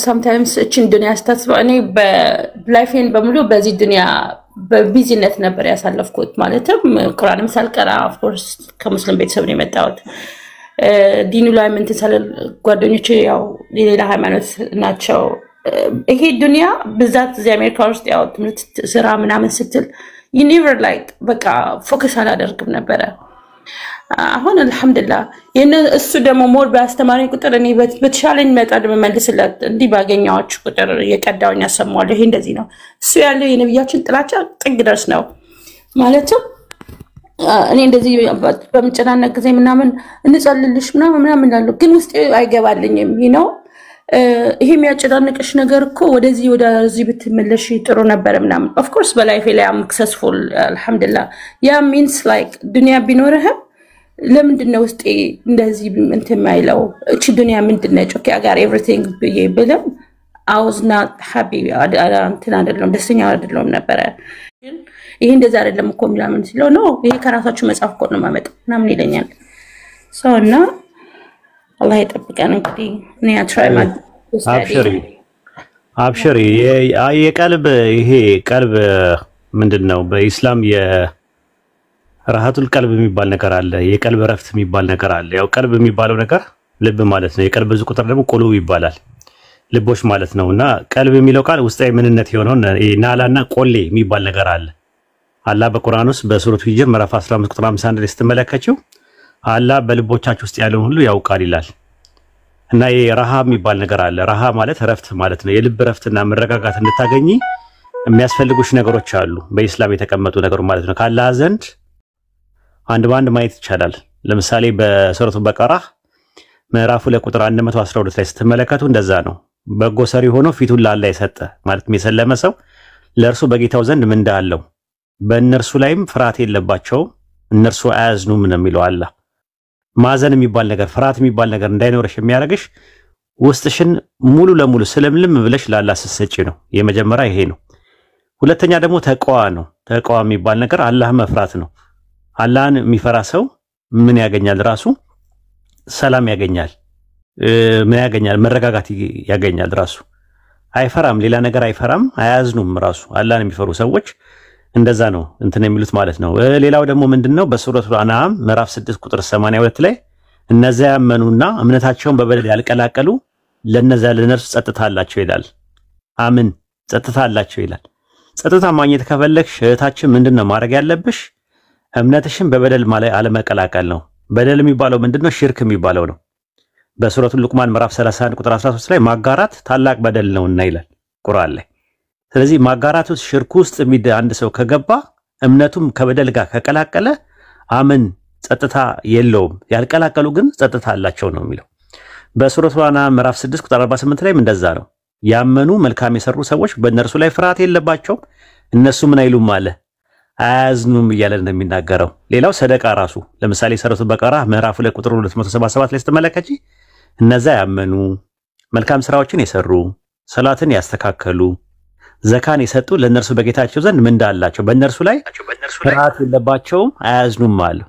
sometimes እቺን ዱንያ ስታስበው እኔ በላይፌን በሙሉ በዚህ ዱንያ በቢዚነት ነበር ያሳለፍኩት። ማለትም ቁርአንም ሳልቀራ ኦፍ ኮርስ ከሙስሊም ቤተሰብ ነው የመጣሁት። ዲኑ ላይ ምን ተሰለ ጓደኞቼ ያው ሌላ ሃይማኖት ናቸው። ይሄ ዱንያ ብዛት እዚህ አሜሪካ ውስጥ ያው ትምህርት ስራ ምናምን ስትል you never like በቃ ፎከስ አላደርግም ነበረ። አሁን አልহামዱሊላህ እሱ ደግሞ ሞር ባስተማረኝ ቁጥር እኔ በተሻለኝ መጣድ መመልስለት እንዲህ ባገኛችሁ ቁጥር የቀዳውኝ ያሰማዋል። ይሄ እንደዚህ ነው እሱ ያለው የነብያችን ጥላቻ ጥግ ድረስ ነው ማለትም እኔ እንደዚህ በመጨናነቅ ጊዜ ምናምን እንጸልልሽ ምናምን ያለው ግን ውስጥ አይገባልኝም ነው። ይሄ የሚያጨናንቅሽ ነገር እኮ ወደዚህ ብትመለሽ ጥሩ ነበር ምናምን። ኦፍ ኮርስ በላይፌ ላይ am successful አልহামዱሊላህ። ያ means like ዱንያ ቢኖርህም ለምንድነው ውስጥ እንደዚህ እንትን ማይለው? እቺ ዱንያ ምንድነው? ኦኬ I got everything ብለም I was not happy እንትን አይደለም ደስተኛ አይደለም ነበር። ይሄ እንደዛ አይደለም እኮ ምናምን ሲለው ነው ይሄ ከራሳችሁ መጽሐፍ እኮ ነው ማመጣ ምናምን ይለኛል። እና አላህ ይጠብቀን። እንግዲህ እኔ አትራይ ማድ አብሽሪ የቀልብ ይሄ ቀልብ ምንድነው? በኢስላም የራሃቱል ቀልብ የሚባል ነገር አለ። የቀልብ ረፍት የሚባል ነገር አለ። ያው ቀልብ የሚባለው ነገር ልብ ማለት ነው። የቀልብ ብዙ ቁጥር ደግሞ ቁሉብ ይባላል፣ ልቦች ማለት ነውና ቀልብ የሚለው ቃል ውስጣዊ ምንነት የሆነው ናላና ቆሌ የሚባል ነገር አለ። አላህ በቁርአን ውስጥ በሱረቱ ሂጅር ምዕራፍ 15 ቁጥር 51 ላይ ስትመለከቱ አላህ በልቦቻችሁ ውስጥ ያለውን ሁሉ ያውቃል ይላል። እና የራሃ የሚባል ነገር አለ። ራሃ ማለት ረፍት ማለት ነው። የልብ ረፍትና መረጋጋት እንድታገኚ የሚያስፈልጉሽ ነገሮች አሉ፣ በኢስላም የተቀመጡ ነገሮች ማለት ነው። ከአላህ ዘንድ አንድ ባንድ ማየት ይቻላል። ለምሳሌ በሱረቱ በቀራ ምዕራፍ 2 ቁጥር 112 ላይ ስትመለከቱ እንደዛ ነው። በጎ ሰሪ ሆኖ ፊቱን ለአላህ የሰጠ ማለት የሰለመ ሰው ለእርሱ በጌታው ዘንድ ምንዳ አለው፣ በእነርሱ ላይም ፍርሃት የለባቸውም፣ እነርሱ አያዝኑም ነው የሚለው አላህ። ማዘን የሚባል ነገር ፍርሃት የሚባል ነገር እንዳይኖርሽ የሚያደርግሽ ውስጥሽን ሙሉ ለሙሉ ስለምልም ብለሽ ለአላህ ስትሰጪ ነው። የመጀመሪያ ይሄ ነው። ሁለተኛ ደግሞ ተቋዋ ነው። ተቋዋ የሚባል ነገር አላህ መፍራት ነው። አላህን የሚፈራ ሰው ምን ያገኛል? ራሱ ሰላም ያገኛል። ምን ያገኛል? መረጋጋት ያገኛል። ራሱ አይፈራም፣ ሌላ ነገር አይፈራም፣ አያዝኑም። ራሱ አላህን የሚፈሩ ሰዎች እንደዛ ነው እንትን የሚሉት ማለት ነው። ሌላው ደግሞ ምንድነው? በሱረቱ አንዓም ምዕራፍ 6 ቁጥር 82 ላይ እነዚያ ያመኑና እምነታቸውን በበደል ያልቀላቀሉ ለነርሱ ጸጥታ አላቸው ይላል። አምን ጸጥታ አላቸው ይላል። ጸጥታ ማግኘት ከፈለግሽ እህታችን ምንድነው ማድረግ ያለብሽ? እምነትሽን በበደል ማለት አለመቀላቀል ነው። በደል የሚባለው ምንድነው? ሽርክ የሚባለው ነው። በሱረቱ ሉቅማን ምዕራፍ 31 ቁጥር 13 ላይ ማጋራት ታላቅ በደል ነውና ይላል ቁርአን ላይ። ስለዚህ ማጋራት ውስጥ ሽርክ ውስጥ አንድ ሰው ከገባ እምነቱም ከበደል ጋር ከቀላቀለ አምን ጸጥታ የለውም። ያልቀላቀሉ ግን ጸጥታ አላቸው ነው የሚለው። በሱረቱ አንዓም ምዕራፍ 6 ቁጥር 48 ላይ እንደዛ ነው። ያመኑ መልካም የሰሩ ሰዎች በእነርሱ ላይ ፍርሃት የለባቸውም፣ እነሱ ምን አይሉም አለ አያዝኑም እያለ ነው የሚናገረው። ሌላው ሰደቃ ራሱ ለምሳሌ ሱረቱ በቀራ ምዕራፍ 2 ቁጥር 277 ላይ ስትመለከቺ እነዛ ያመኑ መልካም ስራዎችን የሰሩ ሰላትን ያስተካከሉ ዘካን የሰጡ ለነርሱ በጌታቸው ዘንድ ምንዳ አላቸው፣ በእነርሱ ላይ ፍርሃት የለባቸውም፣ አያዝኑም አለ።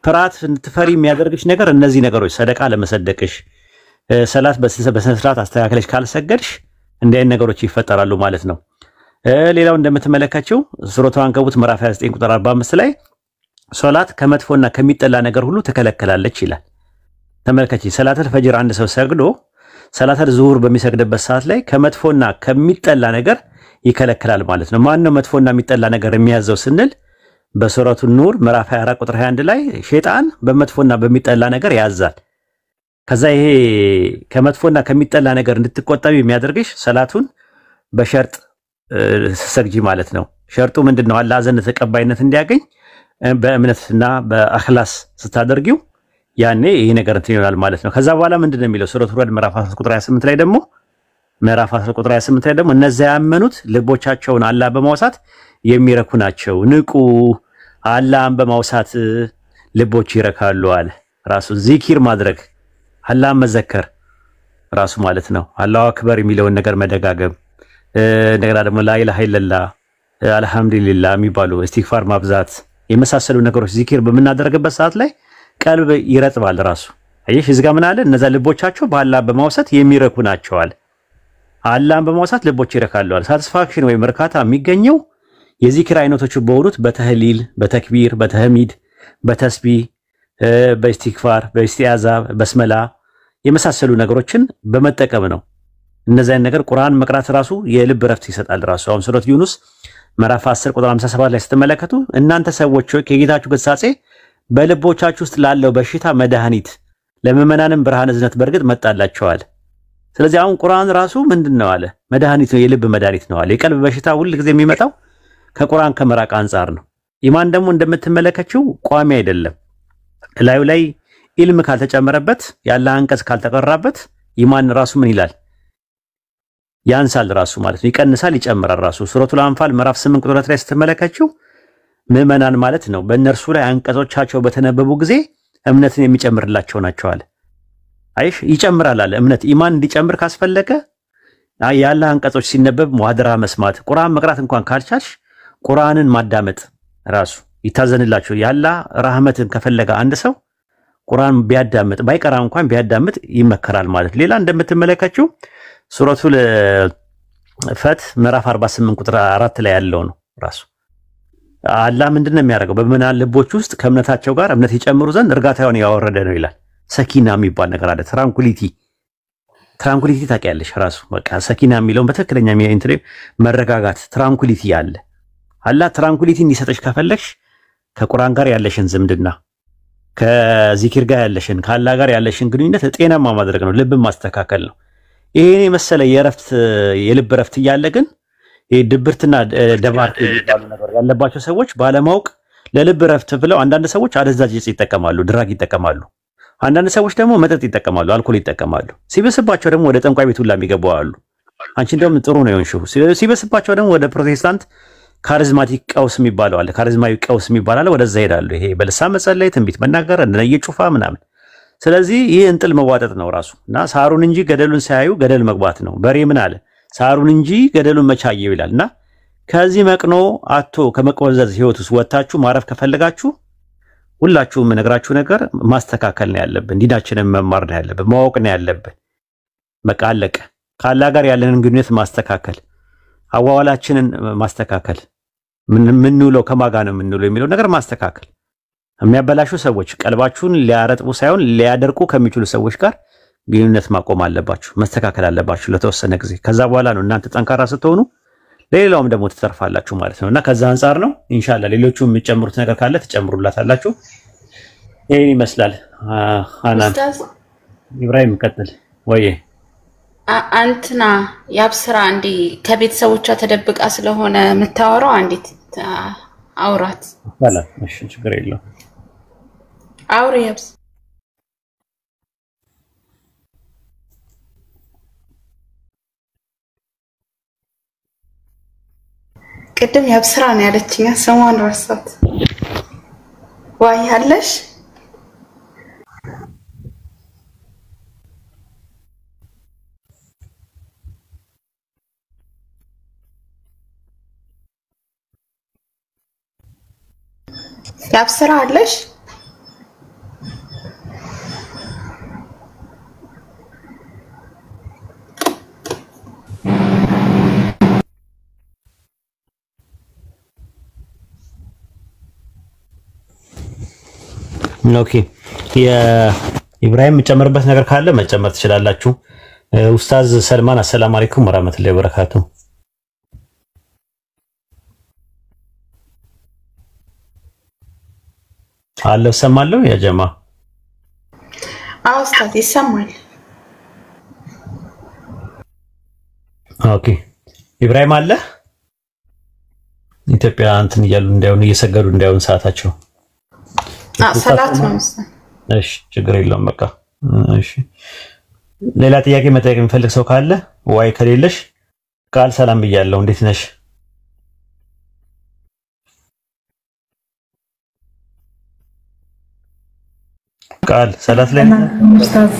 ፍርሃት እንድትፈሪ የሚያደርግሽ ነገር እነዚህ ነገሮች ሰደቃ ለመሰደቅሽ፣ ሰላት በስነ ስርዓት አስተካክለሽ ካልሰገድሽ እንዲህ አይነት ነገሮች ይፈጠራሉ ማለት ነው። ሌላው እንደምትመለከቱው ሱረቱ አንከቡት ምዕራፍ 29 ቁጥር 45 ላይ ሶላት ከመጥፎና ከሚጠላ ነገር ሁሉ ተከለከላለች ይላል። ተመልከቺ፣ ሰላተል ፈጅር አንድ ሰው ሰግዶ ሰላተል ዙሁር በሚሰግድበት ሰዓት ላይ ከመጥፎና ከሚጠላ ነገር ይከለክላል ማለት ነው። ማን ነው መጥፎና የሚጠላ ነገር የሚያዘው ስንል በሱረቱ ኑር ምዕራፍ 24 ቁጥር 21 ላይ ሸይጣን በመጥፎና በሚጠላ ነገር ያዛል። ከዛ ይሄ ከመጥፎና ከሚጠላ ነገር እንድትቆጠቢ የሚያደርግሽ ሰላቱን በሸርጥ ሰግጂ ማለት ነው። ሸርጡ ምንድነው? አላህ ዘንድ ተቀባይነት እንዲያገኝ በእምነትና በአኽላስ ስታደርጊው ያኔ ይሄ ነገር እንትን ይሆናል ማለት ነው። ከዛ በኋላ ምንድነው የሚለው ሱረቱ ረድ ምዕራፍ 10 ቁጥር 28 ላይ ደግሞ እነዚያ ያመኑት ልቦቻቸውን አላህ በማውሳት የሚረኩ ናቸው። ንቁ፣ አላህን በማውሳት ልቦች ይረካሉ አለ። ራሱ ዚኪር ማድረግ አላህን መዘከር ራሱ ማለት ነው። አላሁ አክበር የሚለውን ነገር መደጋገም፣ እንደገና ደግሞ ላኢላሃ ኢለላህ አልሐምዱሊላህ የሚባሉ ኢስቲግፋር ማብዛት የመሳሰሉ ነገሮች ዚኪር በምናደርግበት ሰዓት ላይ ቀልብ ይረጥባል ራሱ። አየሽ እዚህ ጋር ምን አለ? እነዛ ልቦቻቸው በአላህ በማውሳት የሚረኩ ናቸው አለ። አላህን በማውሳት ልቦች ይረካሉ አለ። ሳቲስፋክሽን ወይም እርካታ የሚገኘው የዚክር አይነቶች በሆኑት በተህሊል፣ በተክቢር፣ በተህሚድ፣ በተስቢህ፣ በኢስቲግፋር፣ በኢስቲዓዛ፣ በስመላ የመሳሰሉ ነገሮችን በመጠቀም ነው። እነዚያን ነገር ቁርአን መቅራት ራሱ የልብ ረፍት ይሰጣል ራሱ። አሁን ሱረት ዩኑስ ምዕራፍ 10 ቁጥር 57 ላይ ስትመለከቱ እናንተ ሰዎች ሆይ ከጌታችሁ ግሳጼ በልቦቻችሁ ውስጥ ላለው በሽታ መድኃኒት ለምእመናንም ብርሃነ እዝነት በርግጥ መጣላቸዋል። ስለዚህ አሁን ቁርአን ራሱ ምንድነው አለ? መድኃኒት ነው፣ የልብ መድኃኒት ነው አለ። የቀልብ በሽታ ሁሉ ጊዜ የሚመጣው ከቁርአን ከመራቅ አንጻር ነው። ኢማን ደግሞ እንደምትመለከችው ቋሚ አይደለም። ላዩ ላይ ኢልም ካልተጨመረበት ያለ አንቀጽ ካልተቀራበት ኢማን ራሱ ምን ይላል? ያንሳል ራሱ ማለት ነው። ይቀንሳል፣ ይጨምራል ራሱ። ሱረቱል አንፋል ምዕራፍ 8 ቁጥር 3 ላይ ስትመለከቱ ምእመናን ማለት ነው በእነርሱ ላይ አንቀጾቻቸው በተነበቡ ጊዜ እምነትን የሚጨምርላቸው ናቸው አለ። አይሽ ይጨምራል አለ። እምነት ኢማን እንዲጨምር ካስፈለገ ያለ አንቀጾች ሲነበብ ሙሐደራ መስማት፣ ቁርአን መቅራት እንኳን ካልቻልሽ ቁርአንን ማዳመጥ ራሱ ይታዘንላችሁ። ያላ ረህመትን ከፈለገ አንድ ሰው ቁርአን ቢያዳምጥ ባይቀራ እንኳን ቢያዳምጥ ይመከራል ማለት። ሌላ እንደምትመለከቱ ሱረቱል ፈት ምዕራፍ 48 ቁጥር 4 ላይ ያለው ነው ራሱ። አላህ ምንድነው የሚያደርገው? በምናን ልቦች ውስጥ ከእምነታቸው ጋር እምነት ይጨምሩ ዘንድ እርጋታውን ያወረደ ነው ይላል። ሰኪና የሚባል ነገር አለ። ትራንኩሊቲ ታውቂያለሽ ራሱ። በቃ ሰኪና የሚለውን በትክክለኛ ኢንትሪ መረጋጋት፣ ትራንኩሊቲ አለ። አላህ ትራንኩሊቲ እንዲሰጥሽ ከፈለግሽ ከቁርአን ጋር ያለሽን ዝምድና፣ ከዚክር ጋር ያለሽን፣ ከአላህ ጋር ያለሽን ግንኙነት ጤናማ ማድረግ ነው፣ ልብን ማስተካከል ነው። ይሄን የመሰለ የልብ ረፍት እያለ ግን ድብርትና ደባርት የሚባሉ ነገር ያለባቸው ሰዎች ባለማወቅ ለልብ ረፍት ብለው አንዳንድ ሰዎች አደንዛዥ እጽ ይጠቀማሉ፣ ድራግ ይጠቀማሉ። አንዳንድ ሰዎች ደግሞ መጠጥ ይጠቀማሉ፣ አልኮል ይጠቀማሉ። ሲበስባቸው ደግሞ ወደ ጠንቋይ ቤት ሁላ የሚገቡ አሉ። አንቺ እንደውም ጥሩ ነው የሆንሽው። ሲበስባቸው ደግሞ ወደ ፕሮቴስታንት ካሪዝማቲክ ቀውስ የሚባለው አለ፣ ካሪዝማዊ ቀውስ የሚባል አለ። ወደዛ ይሄዳሉ። ይሄ በልሳን መጸለይ፣ ትንቢት መናገር፣ እንደነየ ጩፋ ምናምን። ስለዚህ ይህ እንጥል መዋጠጥ ነው ራሱ እና ሳሩን እንጂ ገደሉን ሳያዩ ገደል መግባት ነው። በሬ ምን አለ? ሳሩን እንጂ ገደሉን መቻየው ይላልና ከዚህ መቅኖ አቶ ከመቆዘዝ ህይወት ውስጥ ወጣችሁ ማረፍ ከፈለጋችሁ ሁላችሁም የምነግራችሁ ነገር ማስተካከል ነው ያለብን። ዲናችንን መማር ነው ያለብን፣ ማወቅ ነው ያለብን። በቃ አለቀ። ከአላህ ጋር ያለንን ግንኙነት ማስተካከል፣ አዋዋላችንን ማስተካከል፣ ምንውለው ከማጋ ነው የምንውለው የሚለው ነገር ማስተካከል። የሚያበላሹ ሰዎች ቀልባችሁን ሊያረጥቡ ሳይሆን ሊያደርቁ ከሚችሉ ሰዎች ጋር ግንኙነት ማቆም አለባችሁ፣ መስተካከል አለባችሁ ለተወሰነ ጊዜ። ከዛ በኋላ ነው እናንተ ጠንካራ ስትሆኑ ለሌላውም ደግሞ ትተርፋላችሁ ማለት ነውና ከዛ አንፃር ነው። ኢንሻአላህ ሌሎቹ የሚጨምሩት ነገር ካለ ትጨምሩላታላችሁ። ይሄን ይመስላል። አናን ኢብራሂም ቀጥል ወይ አንተና ያብስራ እንዴ ከቤተሰቦቿ ተደብቃ ስለሆነ የምታወራው አንዲት አውራት ሰላም። እሺ ችግር የለውም። አውሪ ያብስ ቅድም ያብስራ ነው ያለችኝ። ሰማን ረሳት ዋይ አለሽ ያብስራ አለሽ ኦኬ የኢብራሂም መጨመርበት ነገር ካለ መጨመር ትችላላችሁ። ኡስታዝ ሰልማን አሰላሙ አለይኩም ወራህመቱላሂ ወበረካቱ። አለ ሰማለው ያ ጀማ ኡስታዝ ይሰማል። ኦኬ ኢብራሂም አለ ኢትዮጵያ እንትን ይያሉ እንዳይሆን እየሰገዱ እንዳይሆን ሰዓታቸው ሰላት ነው። እሺ ችግር የለውም በቃ እሺ ሌላ ጥያቄ መጠየቅ የሚፈልግ ሰው ካለ ወይ ከሌለሽ ቃል ሰላም ብያለሁ እንዴት ነሽ ቃል ሰላት ላይ ኡስታዝ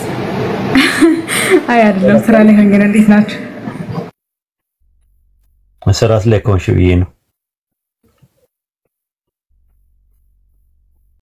አይ አይደለም ስራ ላይ ሆኜ እንዴት ናችሁ መሰራት ላይ ኮንሽ ብዬ ነው